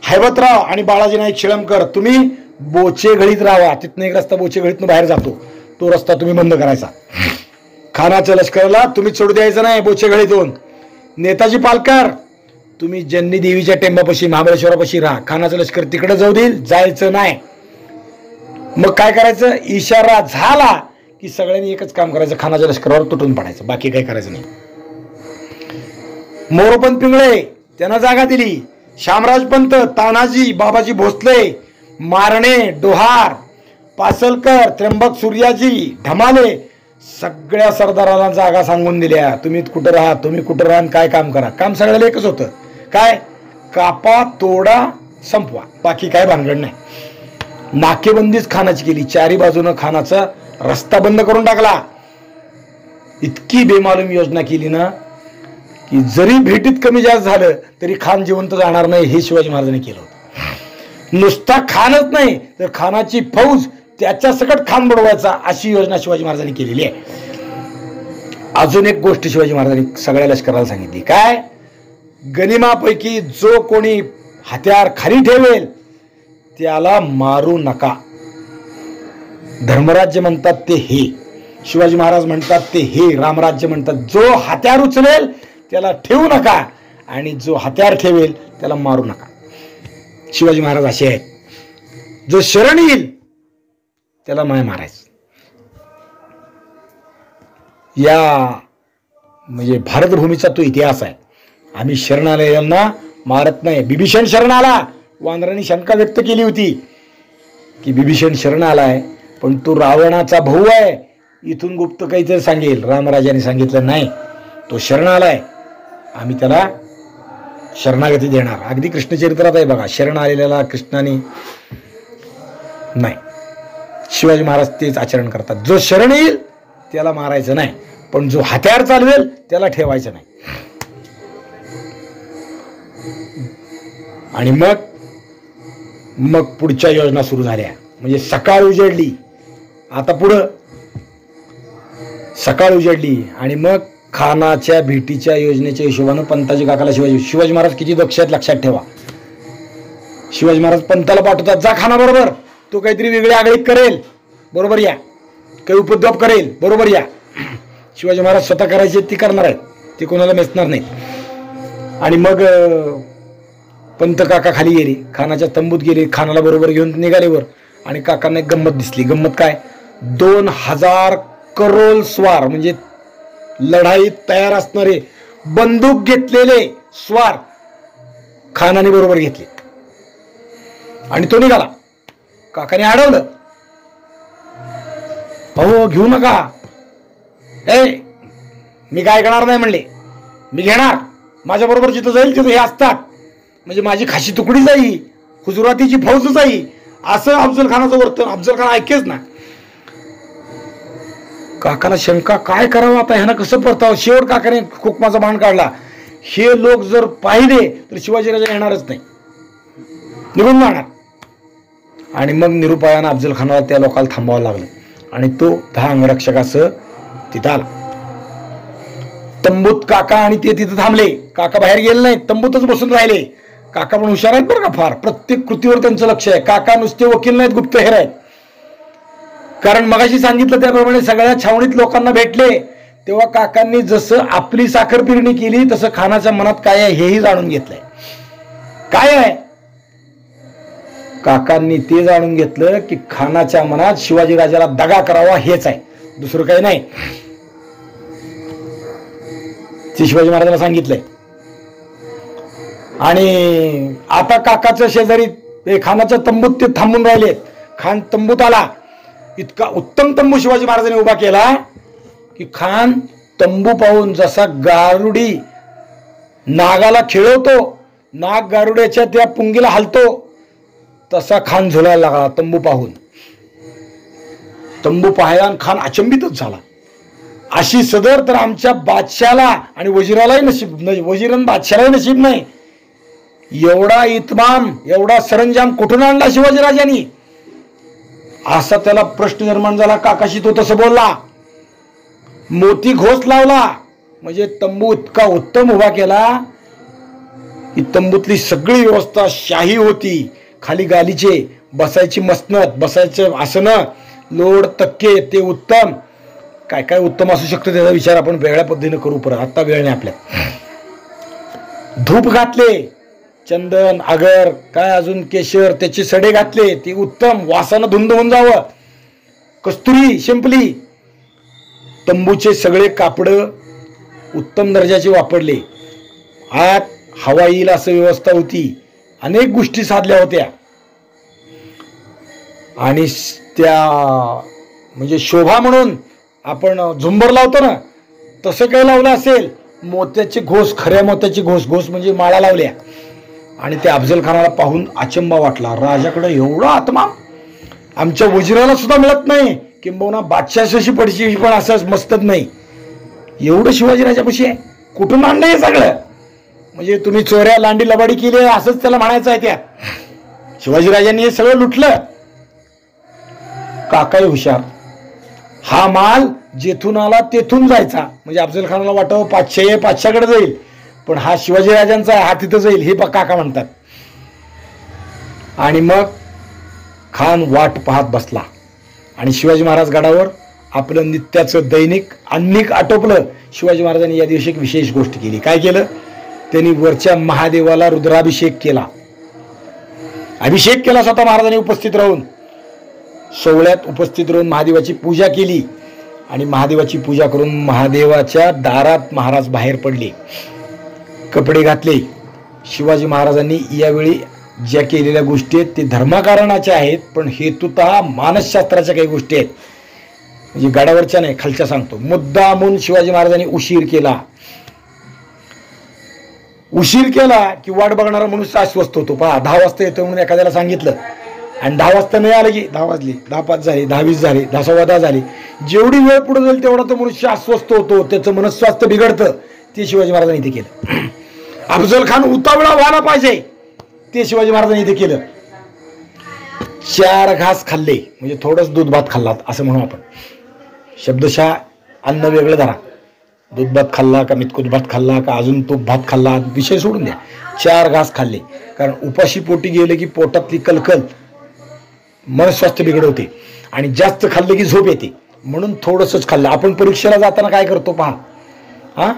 हैबतराव आणि बाळाजी नाईक शिळमकर, तुम्ही बोचेघळीत राहा. तिथनं एक रस्ता बोचेघळीतनं बाहेर जातो, तो रस्ता तुम्ही बंद करायचा. खानाच्या लष्कराला तुम्ही चढू द्यायचं नाही बोचेघळीतून. नेताजी पालकर, तुम्ही जन्नी देवीच्या टेंबापाशी महाबळेश्वरापाशी राहा. खानाचं लष्कर तिकडे जाऊ देईल, जायचं नाही. मग काय करायचं, इशारा झाला की सगळ्यांनी एकच काम करायचं, खानाच्या लष्करावर तुटून पडायचं, बाकी काही करायचं नाही. मोरोपंत पिंगळे त्यांना जागा दिली. शामराज पंत, तानाजी, बाबाजी भोसले, मारणे, डोहार, पासलकर, त्र्यंबक सूर्याजी, ढमाले, सगळ्या सरदाराला जागा सांगून दिल्या. तुम्ही कुठं राहा, तुम्ही कुठं राहा, काय काम करा. काम सगळ्याला एकच होतं, काय, कापा, तोडा, संपवा, बाकी काय भानगड नाही. नाकेबंदीच खानाची केली. चारी बाजूनं खानाचा रस्ता बंद करून टाकला. इतकी बेमालूम योजना केली ना की जरी भेटीत कमी जास्त झालं तरी खान जिवंत जाणार नाही. हे शिवाजी महाराजांनी केलं होतं. नुसता खानच नाही तर खानाची फौज त्याच्या सकट खान बुडवायचा, अशी योजना शिवाजी महाराजांनी केलेली आहे. अजून एक गोष्ट शिवाजी महाराजांनी सगळ्या लष्कराला सांगितली, काय, गनिमापैकी जो कोणी हत्यार खाली ठेवेल त्याला मारू नका. धर्मराज्य म्हणतात ते हे, शिवाजी महाराज म्हणतात ते हे, रामराज्य म्हणतात. जो हत्यार उचलेल त्याला ठेवू नका आणि जो हत्यार ठेवेल त्याला मारू नका. शिवाजी महाराज असे आहेत, जो शरण येईल त्याला माय मारायचं. या म्हणजे भारतभूमीचा तो इतिहास आहे. आम्ही शरण आलेल्यांना मारत नाही. बिभीषण शरण आला, वानरांनी शंका व्यक्त केली होती की बिभीषण शरण आलाय पण तो रावणाचा भाऊ आहे, इथून गुप्त काहीतरी सांगेल. रामराजाने सांगितलं नाही, तो शरण आलाय, आम्ही त्याला शरणागती देणार. अगदी कृष्णचरित्रात आहे बघा, शरण आलेल्याला कृष्णाने नाही. शिवाजी महाराज तेच आचरण करतात. जो शरण येईल त्याला मारायचं नाही, पण जो हत्यार चालवेल त्याला ठेवायचं नाही. आणि मग पुढच्या योजना सुरू झाल्या. म्हणजे सकाळ उजडली, आता पुढं सकाळ उजडली आणि मग खानाच्या भेटीच्या योजनेच्या हिशोबानं पंताजी काकाला शिवाजी महाराज किती दक्ष आहेत लक्षात ठेवा. शिवाजी महाराज पंताला पाठवतात, जा खाना बरोबर, तो काहीतरी वेगळी आगळीक करेल, बरोबर या, काही उपद्रव करेल, बरोबर या. शिवाजी महाराज स्वतः करायचे ती करणार आहेत, ते कोणाला मेचणार नाही. आणि मग पंत काका खाली गेले, खानाच्या तंबूत गेले, खानाला बरोबर घेऊन निघालेवर. आणि काकांना एक गंमत दिसली. गंमत काय? 2000 करोल स्वार, म्हणजे लढाईत तयार असणारे बंदूक घेतलेले स्वार खानाने बरोबर घेतले. आणि तो निघाला. काकाने अडवलं, अहो घेऊ नका, मी काय करणार नाही म्हणले, मी घेणार, माझ्या बरोबर जिथं जाईल तिथं हे असतात, म्हणजे माझी खाशी तुकडी जाई, हुजुरातीची फौज जाई, असं अफजल खानाचं वर्तन. अफजल खान ऐकेच ना. काकाला शंका, काय करावं आता, ह्यानं कसं परतावं. शेवट काकाने हुकमाचा बाण काढला, हे लोक जर पाहिले तर शिवाजीराजा येणारच नाही, निघून जाणार. आणि मग निरुपायानं अफजल खानाला त्या लोकांना थांबावं लागलं. आणि तो 10 अंगरक्षकासह तिथं आला. तंबूत काका आणि ते तिथं थांबले. काका बाहेर गेले नाही, तंबूतच बसून राहिले. काका पण हुशार आहेत बरं का फार, प्रत्येक कृतीवर त्यांचं लक्ष आहे. काका नुसते वकील नाहीत, गुप्तहेर आहेत. कारण मगाशी सांगितलं त्याप्रमाणे सगळ्या छावणीत लोकांना भेटले तेव्हा काकांनी जसं आपली साखर पिरणी केली तसं खानाच्या मनात काय आहे हेही जाणून घेतलंय. काय आहे? काकांनी ते जाणून घेतलं की खानाच्या मनात शिवाजीराजाला दगा करावा हेच आहे, दुसरं काही नाही. ते शिवाजी महाराजांना सांगितलंय. आणि आता काकाच्या शेजारी खानाच्या तंबूत ते थांबून राहिले. खान तंबूत आला. इतका उत्तम तंबू शिवाजी महाराजांनी उभा केला की खान तंबू पाहून जसा गारुडी नागाला खेळवतो, नाग गारुड्याच्या त्या पुंगीला हलतो, तसा खान झुलायला लागला तंबू पाहून. तंबू पाहायला खान अचंबितच झाला. अशी सदर तर आमच्या बादशाला आणि वजीरालाही नशीब नाही, वजीरन बादशालाही नशीब नाही. एवढा इतमाम, एवढा सरंजाम कुठून आणला शिवाजीराजांनी, असा त्याला प्रश्न निर्माण झाला. काकाशी तो तसं बोलला, मोती घोष लावला. म्हणजे तंबू इतका उत्तम उभा केला की तंबूतली सगळी व्यवस्था शाही होती. खाली गालीचे, बसायची मसनत, बसायचं आसनं, लोड तक्के, ते उत्तम. काय काय उत्तम असू शकतं त्याचा विचार आपण वेगळ्या पद्धतीने करू, परत आता वेळ नाही आपल्यात. धूप घातले, चंदन, अगर, काय अजून केशर, त्याचे सडे घातले, ती उत्तम वासानं धुंद होऊन जावं. कस्तुरी शिंपली. तंबूचे सगळे कापड उत्तम दर्जाचे वापरले. आत हवा येईल असं व्यवस्था होती. अनेक गोष्टी साधल्या होत्या. आणि त्या म्हणजे शोभा म्हणून आपण झुंबर लावतो ना, तसं काही लावलं असेल. मोत्याचे घोष, खऱ्या मोत्याची घोष, घोष म्हणजे माळा लावल्या. आणि त्या अफजल खानाला पाहून अचंबा वाटला. राजाकडे एवढा आत्मा आमच्या वजिराला सुद्धा मिळत नाही, किंबहुना बादशाहाशी पडशी पण असं मस्तच नाही. एवढं शिवाजीराजापाशी आहे, कुठून आणलं हे सगळं? म्हणजे तुम्ही चोऱ्या लांडी लबाडी केली असंच त्याला म्हणायचं आहे. त्यात शिवाजीराजांनी हे सगळं लुटलं. काकाही हुशार, हा माल जेथून आला तेथून जायचा. म्हणजे अफजल खानाला वाटावं पाचशाकडे जाईल, पण हा शिवाजीराजांचा आहे, हा तिथं जाईल, हे काका म्हणतात. आणि मग खान वाट पाहत बसला. आणि शिवाजी महाराज गडावर आपलं नित्याचं दैनिक अन्निक आटोपलं. शिवाजी महाराजांनी या दिवशी एक विशेष गोष्ट केली. काय केलं? त्यांनी वरच्या महादेवाला रुद्राभिषेक केला. अभिषेक केला स्वतः महाराजांनी उपस्थित राहून, सोहळ्यात उपस्थित राहून महादेवाची पूजा केली. आणि महादेवाची पूजा करून महादेवाच्या दारात महाराज बाहेर पडले, कपडे घातले. शिवाजी महाराजांनी यावेळी ज्या केलेल्या गोष्टी आहेत ते धर्मकारणाच्या आहेत, पण हेतुतः मानसशास्त्राच्या काही गोष्टी आहेत. म्हणजे गडावरच्या नाही, खालच्या सांगतो. मुद्दामून शिवाजी महाराजांनी उशीर केला. उशीर केला की वाट बघणारा मनुष्य अस्वस्थ होतो. पहा 10 वाजता येतो म्हणून एखाद्याला सांगितलं आणि 10 वाजता नाही आलं की 10 वाजले, 10:05 झाले, 10:20 झाले, 10:15 झाले. जेवढी वेळ पुढे जाईल तेवढा तो मनुष्य अस्वस्थ होतो, त्याचं मनस्वास्थ्य बिघडतं. ते शिवाजी महाराजांनी इथे केलं. अफजल खान उतावळा व्हायला पाहिजे, ते शिवाजी महाराजांनी इथे केलं. 4 घास खाल्ले म्हणजे थोडंच दूध भात खाल्ला असं म्हणू आपण. शब्दशः अन्न वेगळं धरा. दूध भात खाल्ला का मितकूत भात खाल्ला का अजून तूप भात खाल्ला विषय सोडून द्या. 4 घास खाल्ले, कारण उपाशी पोटी गेले की पोटातली कलकल मनस्वास्थ्य बिघडवते आणि जास्त खाल्लं की झोप येते, म्हणून थोडंसंच खाल्लं. आपण परीक्षेला जाताना काय करतो पहा, हां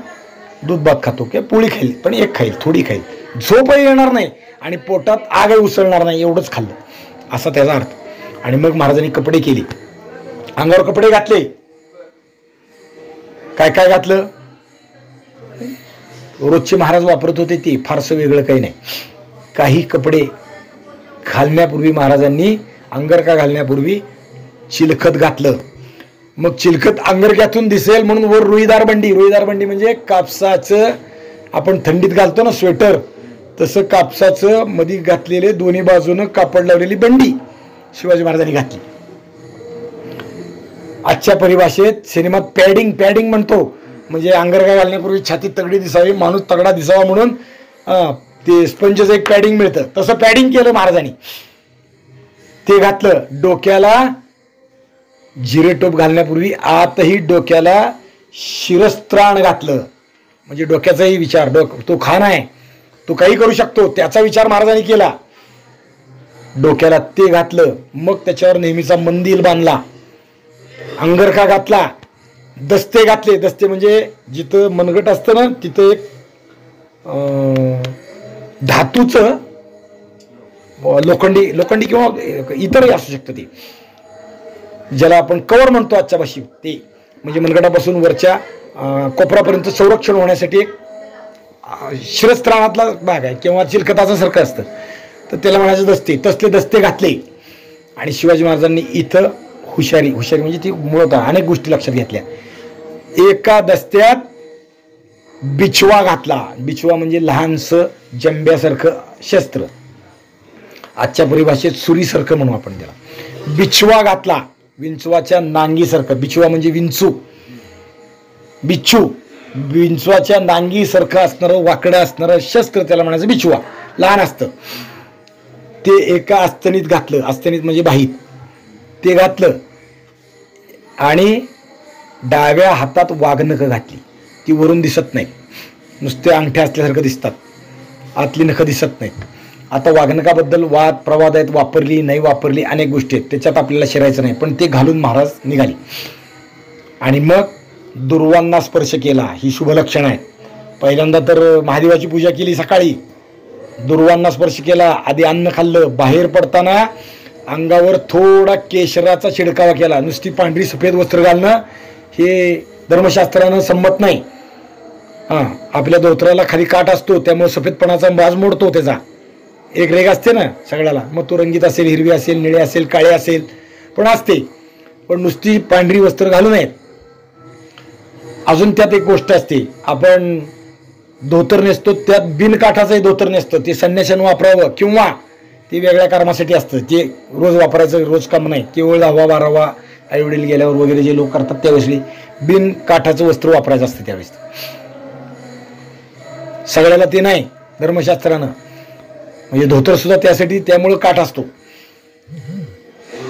दूध भात खातो किंवा पोळी खाईल, पण एक खाईल, थोडी खाईल, झोपही येणार नाही आणि पोटात आगही उसळणार नाही, एवढंच खाल्लं असा त्याचा अर्थ. आणि मग महाराजांनी कपडे केले, अंगावर कपडे घातले. काय काय घातलं? रोजचे महाराज वापरत होते ते, फारसं वेगळं काही नाही. काही कपडे घालण्यापूर्वी महाराजांनी अंगरखा घालण्यापूर्वी चिलखत घातलं. मग चिलखत अंगरख्यातून दिसेल म्हणून वर रुईदार बंडी. रुईदार बंडी म्हणजे कापसाचं, आपण थंडीत घालतो ना स्वेटर, तसं कापसाचं मध्ये घातलेले दोन्ही बाजूनं कापड लावलेली बंडी शिवाजी महाराजांनी घातली. आजच्या परिभाषेत सिनेमात पॅडिंग पॅडिंग म्हणतो, म्हणजे अंगरखा घालण्यापूर्वी छातीत तगडी दिसावी, माणूस तगडा दिसावा म्हणून ते स्पंजचं एक पॅडिंग मिळतं, तसं पॅडिंग केलं महाराजांनी. ते घातलं. डोक्याला जिरेटोप घालण्यापूर्वी आतही डोक्याला शिरस्त्राण घातलं, म्हणजे डोक्याचाही विचार, तो खान आहे, तो काही करू शकतो, त्याचा विचार महाराजांनी केला. डोक्याला ते घातलं. मग त्याच्यावर नेहमीचा मंदिल बांधला, अंगरखा घातला, दस्ते घातले. दस्ते म्हणजे जिथं मनगट असतं ना तिथं एक धातूचं लोखंडी लोखंडी किंवा इतरही असू शकतं, ते ज्याला आपण कवर म्हणतो आजच्या भाषेत, ते म्हणजे मनगटापासून वरच्या कोपरापर्यंत संरक्षण होण्यासाठी एक शिरस्त्राणातला भाग आहे किंवा चिलखताचं सारखं असतं, तर त्याला म्हणायचं दस्ते. तसले दस्ते घातले. आणि शिवाजी महाराजांनी इथं हुशारी म्हणजे ती मुळात अनेक गोष्टी लक्षात घेतल्या. एका दस्त्यात बिछवा घातला. बिछवा म्हणजे लहानसं जंब्यासारखं शस्त्र, आजच्या परिभाषेत सुरीसारखं म्हणू आपण त्याला. बिछवा घातला, विंचवाच्या नांगीसारखं. बिछवा म्हणजे विंचू, बिच्छू, विंचवाच्या नांगीसारखं असणारं वाकडं असणारं शस्त्र, त्याला म्हणायचं बिछवा, लहान असतं. ते एका अस्तनीत घातलं. अस्तनीत म्हणजे बाहीत, ते घातलं. आणि डाव्या हातात वाघनखं घातली. ती वरून दिसत नाही, नुसते अंगठ्या असल्यासारखं दिसतात, आतली नखं दिसत नाहीत. आता वाघनकाबद्दल वाद प्रवाद आहेत, वापरली नाही वापरली अनेक गोष्टी आहेत, त्याच्यात आपल्याला शिरायचं नाही, पण ते घालून महाराज निघाले. आणि मग दुर्वांना स्पर्श केला. ही शुभ लक्षण आहे. पहिल्यांदा तर महादेवाची पूजा केली सकाळी, दुर्वांना स्पर्श केला, आधी अन्न खाल्लं. बाहेर पडताना अंगावर थोडा केशराचा शिडकावा केला. नुसती पांढरी सफेद वस्त्र घालणं हे धर्मशास्त्रानं संमत नाही. आपल्या धोत्राला खाली काठ असतो, त्यामुळे सफेदपणाचा बाज मोडतो, त्याचा एक रेग असते ना सगळ्याला, मग तो रंगीत असेल, हिरवी असेल, निळे असेल, काळे असेल, पण असते. पण नुसती पांढरी वस्त्र घालू नयेत. अजून त्यात एक गोष्ट असते, आपण धोतर नेसतो त्यात बिनकाठाचंही धोतर नेसतं, ते संन्याशानं वापरावं किंवा ते वेगळ्या कामासाठी असतं, ते रोज वापरायचं रोज काम नाही, केवळ 10वा 12वा आईवडील गेल्यावर वगैरे जे लोक करतात त्यावेळेस बिनकाठाचं वस्त्र वापरायचं असतं. त्यावेळेस सगळ्याला ते नाही धर्मशास्त्रानं, म्हणजे धोतर सुद्धा त्यासाठी, त्यामुळे काठ असतो.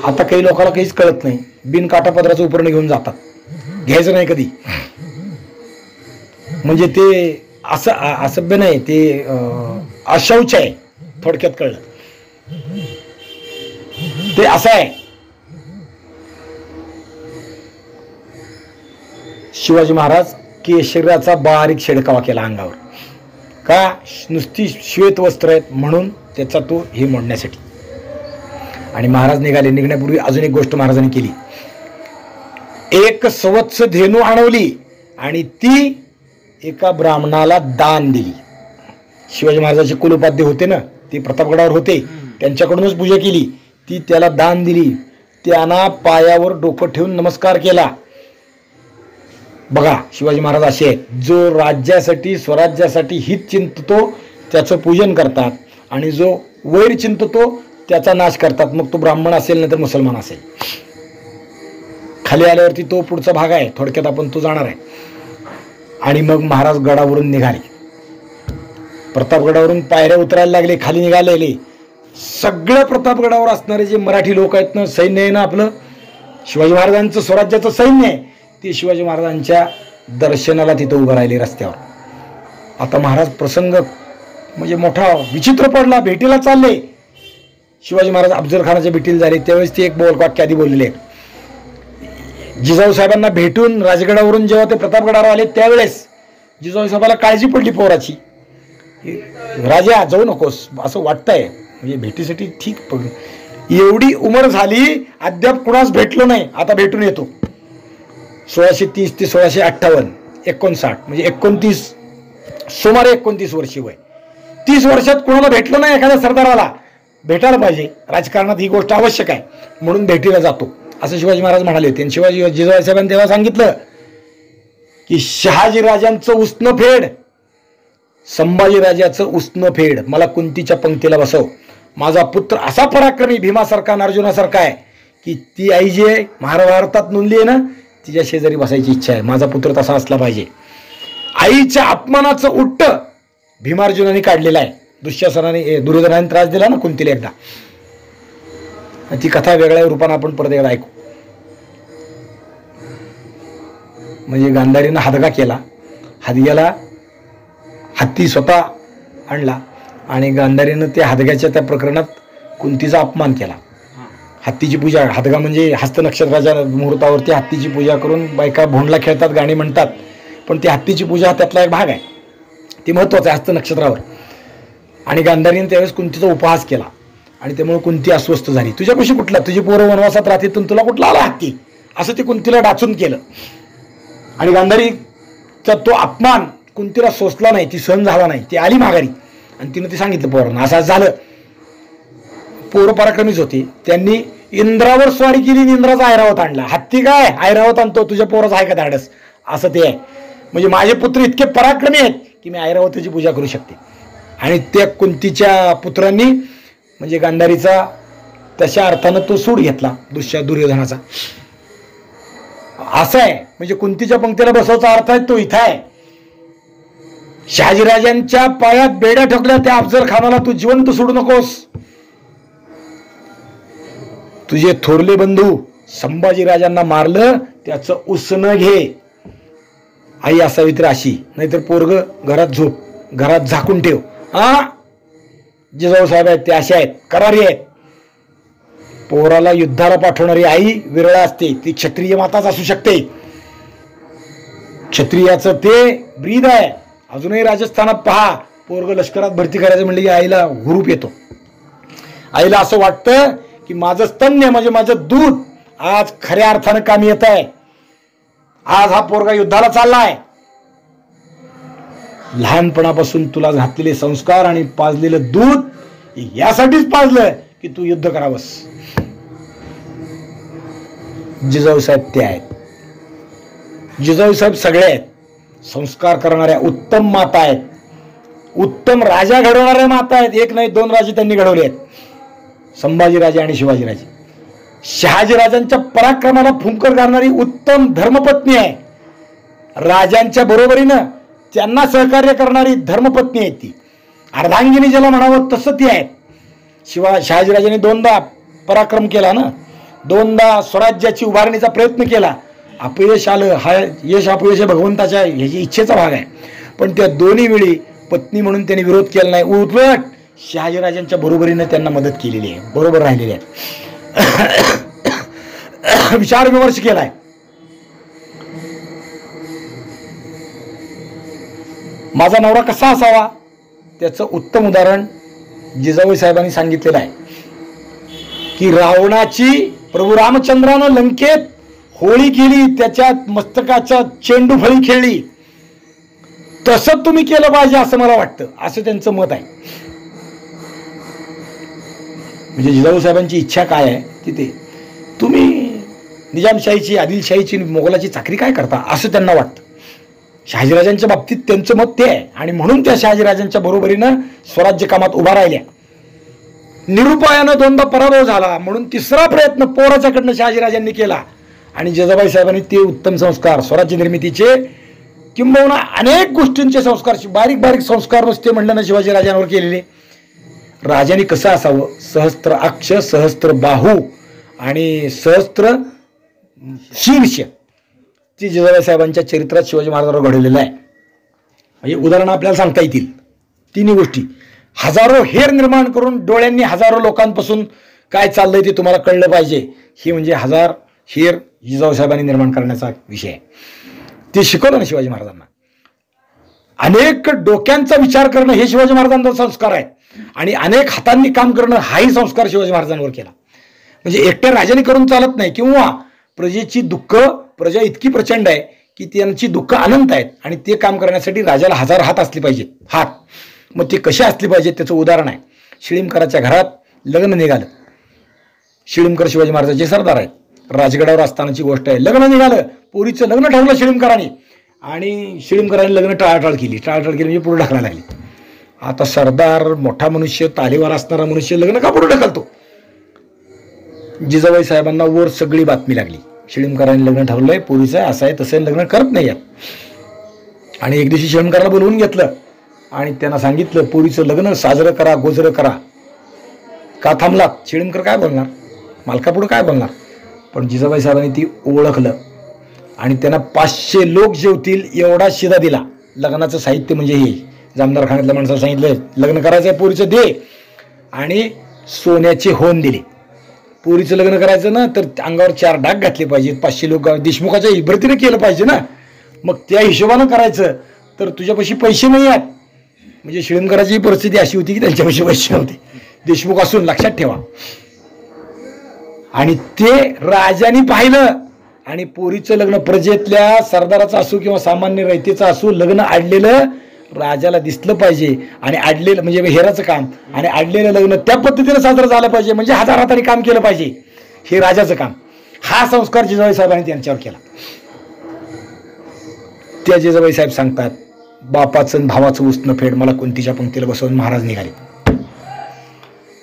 आता काही लोकांना काहीच कळत नाही, बिनकाठा पदराचं उपरण घेऊन जातात, घ्यायचं नाही कधी, म्हणजे ते असं असभ्य नाही, ते अशौच आहे, थोडक्यात कळलं ते असं आहे. शिवाजी महाराज केशराचा बारीक शिडकावा केला अंगावर, का नुसती श्वेत वस्त्र आहेत म्हणून, त्याचा तो हे मोडण्यासाठी. आणि महाराज निघाले. निघण्यापूर्वी अजून एक गोष्ट महाराजांनी केली. एक सवत्स धेनू आणवली आणि ती एका ब्राह्मणाला दान दिली. शिवाजी महाराजांचे कुलोपाध्ये होते ना, ते प्रतापगडावर होते, त्यांच्याकडूनच पूजा केली. ती त्याला दान दिली. त्यांना पायावर डोकं ठेवून नमस्कार केला. बघा शिवाजी महाराज असे आहेत, जो राज्यासाठी स्वराज्यासाठी हित चिंततो त्याचं पूजन करतात, आणि जो वैर चिंततो त्याचा नाश करतात. मग तो ब्राह्मण असेल नाही तर मुसलमान असेल. खाली आल्यावरती तो पुढचा भाग आहे, थोडक्यात आपण तो जाणार आहे. आणि मग महाराज गडावरून निघाले. प्रतापगडावरून पायऱ्या उतरायला लागले, खाली निघालेले. सगळं प्रतापगडावर असणारे जे मराठी लोक आहेत ना, सैन्य आहे ना आपलं, शिवाजी महाराजांचं स्वराज्याचं सैन्य आहे, ते शिवाजी महाराजांच्या दर्शनाला तिथं उभं राहिले रस्त्यावर. आता महाराज प्रसंग म्हणजे मोठा विचित्र पडला. भेटीला चालले शिवाजी महाराज, अफजल खानाच्या भेटीला झाले. त्यावेळेस ते एक वाक्य आधी बोललेले आहेत. जिजाऊ साहेबांना भेटून राजगडावरून जेव्हा ते प्रतापगडावर आले त्यावेळेस जिजाऊ साहेबाला काळजी पडली पोराची. राजा जाऊ नकोस असं वाटतंय, म्हणजे भेटीसाठी ठीक. पण एवढी उमर झाली अद्याप कुणाच भेटलो नाही, आता भेटून येतो. 1630 ते 1658 59 म्हणजे 29 सुमारे 29 वर्षी वय. 30 वर्षात कुणाला भेटलो नाही. एखाद्या सरदाराला भेटायला पाहिजे, राजकारणात ही गोष्ट आवश्यक आहे, म्हणून भेटीला जातो असं शिवाजी महाराज म्हणाले होते. आणि जिजाऊ साहेबांनी तेव्हा सांगितलं की शहाजीराजांचं उष्ण फेड, संभाजीराजाचं उष्ण फेड, मला कुंतीच्या पंक्तीला बसव. माझा पुत्र असा पराक्रमी भीमासारखा आणि अर्जुनासारखा आहे की ती आई जी आहे महाभारतात नोंदली आहे ना, तिच्या शेजारी बसायची इच्छा आहे. माझा पुत्र तसा असला पाहिजे. आईच्या अपमानाचं उट्ट भीमार्जुनाने काढलेलं आहे. दुर्योधनाने त्रास दिला ना कुंतीला एकदा, ती कथा वेगळ्या रूपाने आपण परत एकदा ऐकू. म्हणजे गांधारीनं हादगा केला, हादग्याला हत्ती स्वतः आणला आणि गांधारीनं त्या हादग्याच्या त्या प्रकरणात कुंतीचा अपमान केला. हत्तीची पूजा, हादगा म्हणजे हस्त नक्षत्राच्या मुहूर्तावरती हत्तीची पूजा करून बायका भोंडला खेळतात, गाणी म्हणतात, पण ती हत्तीची पूजा त्यातला एक भाग आहे, ती महत्वाचं आहे हस्त नक्षत्रावर. आणि गांधारीने त्यावेळेस कुंतीचा उपहास केला आणि त्यामुळे कुंती अस्वस्थ झाली. तुझ्या कशी कुठला, तुझी पोरं वनवासात राहतील, तुला कुठला आला हत्ती, असं ते कुंतीला डाचून केलं. आणि गांधारीचा तो अपमान कुंतीला सोसला नाही, ती सहन झाला नाही, ती आली माघारी आणि तिनं ते सांगितलं पोरांना असं झालं. पोरं पराक्रमीच होती, त्यांनी इंद्रावर स्वारी केली आणि इंद्राचा ऐरावत आणला. हत्ती काय ऐरावत आणतो, तुझ्या पोराचं आहे का धाडस, असं ते आहे. म्हणजे माझे पुत्र इतके पराक्रमी आहेत की मी ऐरावताची पूजा करू शकते. आणि त्या कुंतीच्या पुत्रांनी म्हणजे गांधारीचा तशा अर्थानं तो सूड घेतला दुर्योधनाचा. असं आहे. म्हणजे कुंतीच्या पंक्तीला बसवायचा अर्थ आहे तो इथं आहे. शहाजीराजांच्या पायात बेड्या ठोकल्या त्या अफजल खानाला तू जिवंत सोडू नकोस. तुझे थोरले बंधू संभाजीराजांना मारलं त्याचं उसनं घे. आई असावी तर अशी, नाहीतर पोरग घरात झाकून ठेव. जिजाऊ साहेब आहेत ते असे आहेत, करारी आहेत. पोराला युद्धाला पाठवणारी आई विरळ असते, ती क्षत्रिय माताच असू शकते. क्षत्रियाचं ते ब्रीद आहे. अजूनही राजस्थानात पहा, पोरग लष्करात भरती करायचं म्हणलं की आईला हुरूप येतो. आईला असं वाटतं की माझं स्तन्य म्हणजे माझं दूध आज खऱ्या अर्थानं कामी येत आहे. आज हा पोरगा युद्धाला चाललाय. लहानपणापासून तुला घातलेले संस्कार आणि पाजलेलं दूध यासाठीच पाजलं की तू युद्ध करावंस. जिजाऊ साहेब ते आहेत. जिजाऊ साहेब सगळे आहेत. संस्कार करणाऱ्या उत्तम माता आहेत, उत्तम राजा घडवणाऱ्या माता आहेत. एक नाही दोन राजे त्यांनी घडवले आहेत, संभाजीराजे आणि शिवाजीराजे. शहाजीराजांच्या पराक्रमाला फुंकर घालणारी उत्तम धर्मपत्नी आहे. राजांच्या बरोबरीनं त्यांना सहकार्य करणारी धर्मपत्नी आहे ती. अर्धांगिनी ज्याला म्हणावं तसं ती आहे. शहाजीराजांनी 2दा पराक्रम केला ना, 2दा स्वराज्याची उभारणीचा प्रयत्न केला. अपयश आलं. हा यश अपयश भगवंताच्या ह्याची इच्छेचा भाग आहे. पण त्या दोन्ही वेळी पत्नी म्हणून त्यांनी विरोध केला नाही. उलट शहाजीराजांच्या बरोबरीनं त्यांना मदत केलेली आहे, बरोबर राहिलेली आहे. विचार विमर्श केलाय. माझा नवरा कसा असावा त्याचं उत्तम उदाहरण जिजाऊ साहेबांनी सांगितलेलं आहे की रावणाची प्रभू रामचंद्रानं लंकेत होळी केली, त्याच्यात मस्तकाच्या चेंडू फळी खेळली, तसं तुम्ही केलं पाहिजे असं मला वाटतं, असं त्यांचं मत आहे. म्हणजे जिजाऊ साहेबांची इच्छा काय आहे की ते तुम्ही निजामशाहीची, आदिलशाहीची, मोगलाची चाकरी काय करता असं त्यांना वाटतं. शहाजीराजांच्या बाबतीत त्यांचं मत ते आहे आणि म्हणून त्या शहाजीराजांच्या बरोबरीनं स्वराज्य कामात उभा राहिल्या. निरुपायानं दोनदा पराभव झाला, म्हणून तिसरा प्रयत्न पोराच्याकडनं शहाजीराजांनी केला आणि जिजाबाई साहेबांनी ते उत्तम संस्कार स्वराज्य निर्मितीचे किंबहुना अनेक गोष्टींचे संस्कार, बारीक बारीक संस्कार नुसते म्हणलं ना शिवाजीराजांवर केलेले. राजाने कसं असावं, सहस्त्र अक्ष, सहस्त्र बाहू आणि सहस्त्र शीर्ष, ती जिजाबाई साहेबांच्या चरित्रात शिवाजी महाराजांवर घडवलेलं आहे. म्हणजे उदाहरणं आपल्याला सांगता येतील. तिन्ही गोष्टी हजारो हेर निर्माण करून डोळ्यांनी हजारो लोकांपासून काय चाललंय ते तुम्हाला कळलं पाहिजे, ही म्हणजे हजार हेर जिजाऊ साहेबांनी निर्माण करण्याचा विषय आहे. ते शिकवलं ना शिवाजी महाराजांना. अनेक डोक्यांचा विचार करणं हे शिवाजी महाराजांचा संस्कार आहे आणि अनेक हातांनी काम करणं हाही संस्कार शिवाजी महाराजांवर केला. म्हणजे एकट्या राजाने करून चालत नाही, किंवा प्रजेची दुःख, प्रजा इतकी प्रचंड आहे की त्यांची दुःख अनंत आहेत आणि ते काम करण्यासाठी राजाला हजार हात असले पाहिजेत. हात मग ते कसे असले पाहिजेत त्याचं उदाहरण आहे. शिळीमकराच्या घरात लग्न निघालं. शिळीमकर शिवाजी महाराजांचे सरदार आहेत. राजगडावर असतानाची गोष्ट आहे. लग्न निघालं, पोरीचं लग्न ठरवलं शिळीमकरांनी आणि शिळीमकरांनी लग्न टाळाटाळ केली. टाळाटाळ केली म्हणजे पुढे ढकलायला लागली. आता सरदार, मोठा मनुष्य, तालीवार असणारा मनुष्य लग्न का पुढे ढकलतो? जिजाबाई साहेबांना वर सगळी बातमी लागली. शिळीमकरांनी लग्न ठरवलंय, पोरीचं आहे, असं आहे तसं आहे, लग्न करत नाही यात. आणि एक दिवशी शिळीमकरांना बोलवून घेतलं आणि त्यांना सांगितलं पोरीचं लग्न साजरं करा, गोजरं करा. का थांबलात? शिळीमकर काय बोलणार, मालकापुढं काय बोलणार? पण जिजाबाई साहेबांनी ती ओळखलं आणि त्यांना 500 लोक जेवतील एवढा शिदा दिला. लग्नाचं साहित्य म्हणजे हे जामदार खाण्यातल्या माणसाला सांगितलं लग्न करायचं आहे पोरीचं दे, आणि सोन्याचे होन दिले. पोरीचं लग्न करायचं ना तर अंगावर 4 डाग घातले पाहिजेत. 500 लोक देशमुखाच्या इब्रतीने केलं पाहिजे ना, मग त्या हिशोबानं करायचं. तर तुझ्यापाशी पैसे नाही आहेत. म्हणजे शिळीमकराची परिस्थिती अशी होती की त्यांच्यापाशी पैसे नव्हते, देशमुख असून, लक्षात ठेवा. आणि ते राजाने पाहिलं आणि पोरीचं लग्न प्रजेतल्या सरदाराचं असो किंवा सामान्य रयतेचं असो, लग्न आडलेलं राजाला दिसलं पाहिजे. आणि आडलेलं म्हणजे हेराचं काम, आणि आडलेलं लग्न त्या पद्धतीनं साजरं झालं पाहिजे. म्हणजे हजार हाताने काम केलं पाहिजे, हे राजाचं काम. हा संस्कार जिजाबाई साहेबांनी त्यांच्यावर केला. त्या जिजाबाई साहेब सांगतात, बापाचं भावाचं उसनं फेड, मला कोणतीच्या पंक्तीला बसवून महाराज निघाले.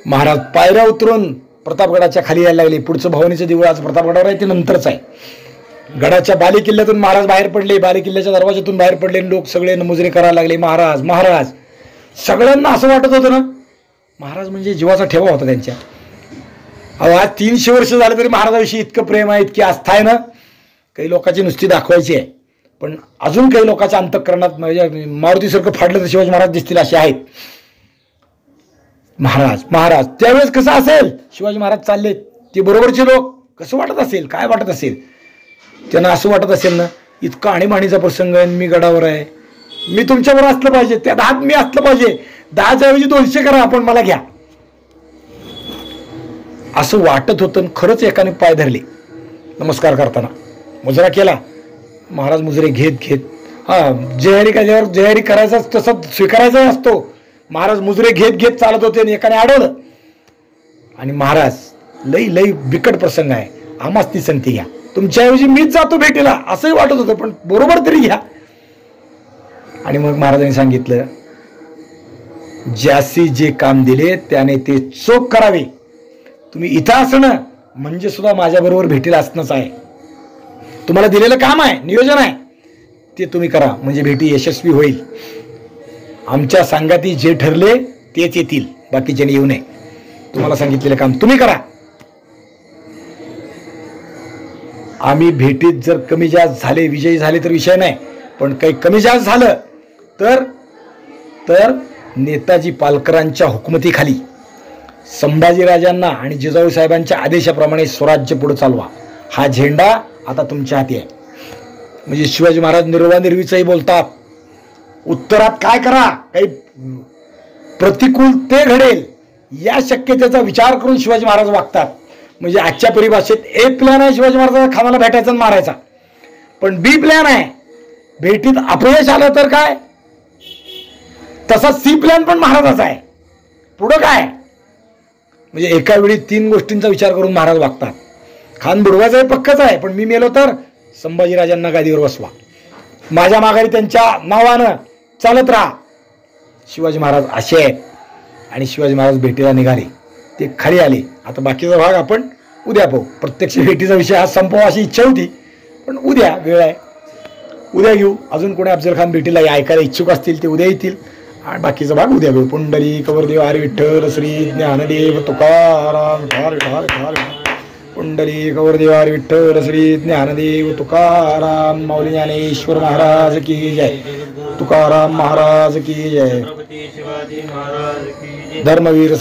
महाराज पायऱ्या उतरून प्रतापगडाच्या खाली यायला लागले. पुढचं भवानीचं देऊळ आज प्रतापगडावर आहे, ते नंतरच आहे. गडाच्या बाले किल्ल्यातून महाराज बाहेर पडले, बाले किल्ल्याच्या दरवाजातून बाहेर पडले, लोक सगळे नमुजरे करायला लागले, महाराज महाराज. सगळ्यांना असं वाटत होतं ना, महाराज म्हणजे जीवाचा ठेवा होता त्यांच्या. अहो आज 300 वर्ष झाले तरी महाराजाविषयी इतकं प्रेम आहे, इतकी आस्था आहे ना. काही लोकांची नुसती दाखवायची आहे, पण अजून काही लोकांच्या अंतःकरणात म्हणजे मारुतीसारखं फाडलं तर शिवाजी महाराज दिसतील असे आहेत. महाराज महाराज त्यावेळेस कसं असेल, शिवाजी महाराज चालले, ते बरोबरचे लोक कसं वाटत असेल, काय वाटत असेल त्यांना? असं वाटत असेल ना, इतका आणीबाणीचा प्रसंग आहे, मी गडावर आहे, मी तुमच्याबरोबर असलं पाहिजे, त्या 10 मी असलं पाहिजे, 10च्या ऐवजी 200 करा, आपण मला घ्या, असं वाटत होतं. खरंच एकाने पाय धरले नमस्कार करताना, मुजरा केला. महाराज मुजरे घेत घेत, हा जयारी केल्यावर जयारी करायचा तसं स्वीकारायचा असतो. महाराज मुजरे घेत घेत चालत होते आणि एकाने अडवलं. आणि महाराज लई लई बिकट प्रसंग आहे, आम्हाच ती संगती घ्या, तुमच्याऐवजी मीच जातो भेटीला, असंही वाटत होतं, पण बरोबर तरी घ्या. आणि मग महाराजांनी सांगितलं, ज्यासी जे काम दिले त्याने ते चोख करावे. तुम्ही इथं असणं म्हणजे सुद्धा माझ्याबरोबर भेटीला असणंच आहे. तुम्हाला दिलेलं काम आहे, नियोजन आहे, ते तुम्ही करा, म्हणजे भेटी यशस्वी होईल. आमच्या सांगाती जे ठरले तेच येतील, बाकीच्याने येऊ नये. तुम्हाला सांगितलेलं काम तुम्ही करा. आम्ही भेटीत जर कमी जास्त झाले, विजयी झाले तर विषय नाही, पण काही कमी जास्त झालं तर नेताजी पालकरांच्या हुकुमतीखाली संभाजीराजांना आणि जिजाऊ साहेबांच्या आदेशाप्रमाणे स्वराज्य पुढे चालवा. हा झेंडा आता तुमच्या हाती आहे. म्हणजे शिवाजी महाराज निर्वानिर्वीचंही बोलतात, उत्तरात काय करा, काही प्रतिकूल ते घडेल या शक्यतेचा विचार करून शिवाजी महाराज वागतात. म्हणजे आजच्या परिभाषेत ए प्लॅन आहे शिवाजी महाराजांना खानाला भेटायचा आणि मारायचा, पण बी प्लॅन आहे, भेटीत अपयश आलं तर काय, तसा सी प्लॅन पण महाराजाचा आहे. पुढं काय, म्हणजे एका वेळी 3 गोष्टींचा विचार करून महाराज वागतात. खान बुडवायचं आहे पक्कच आहे, पण मी मेलो तर संभाजीराजांना गादीवर बसवा, माझ्या माघारी त्यांच्या नावानं चालत राहा. शिवाजी महाराज असे आहेत. आणि शिवाजी महाराज भेटीला निघाले. ते खाली आले. आता बाकीचा भाग आपण उद्या पाहू. प्रत्यक्ष भेटीचा विषय आज संपवा अशी इच्छा होती, पण उद्या वेळ आहे, उद्या घेऊ. अजून कोणी अफजल खान भेटीला ऐकायला इच्छुक असतील ते उद्या येतील आणि बाकीचा भाग उद्या घेऊ. पुंडली कवरदेव हरी विठ्ठल श्री ज्ञानदेव तुकाराम पुंडली कवरदेव हरी विठ्ठल श्री ज्ञानदेव तुकाराम. माऊली ज्ञानेश्वर महाराज की जय. तुकाराम महाराज की जय. छत्रपती शिवाजी महाराज की जय. धर्मवीर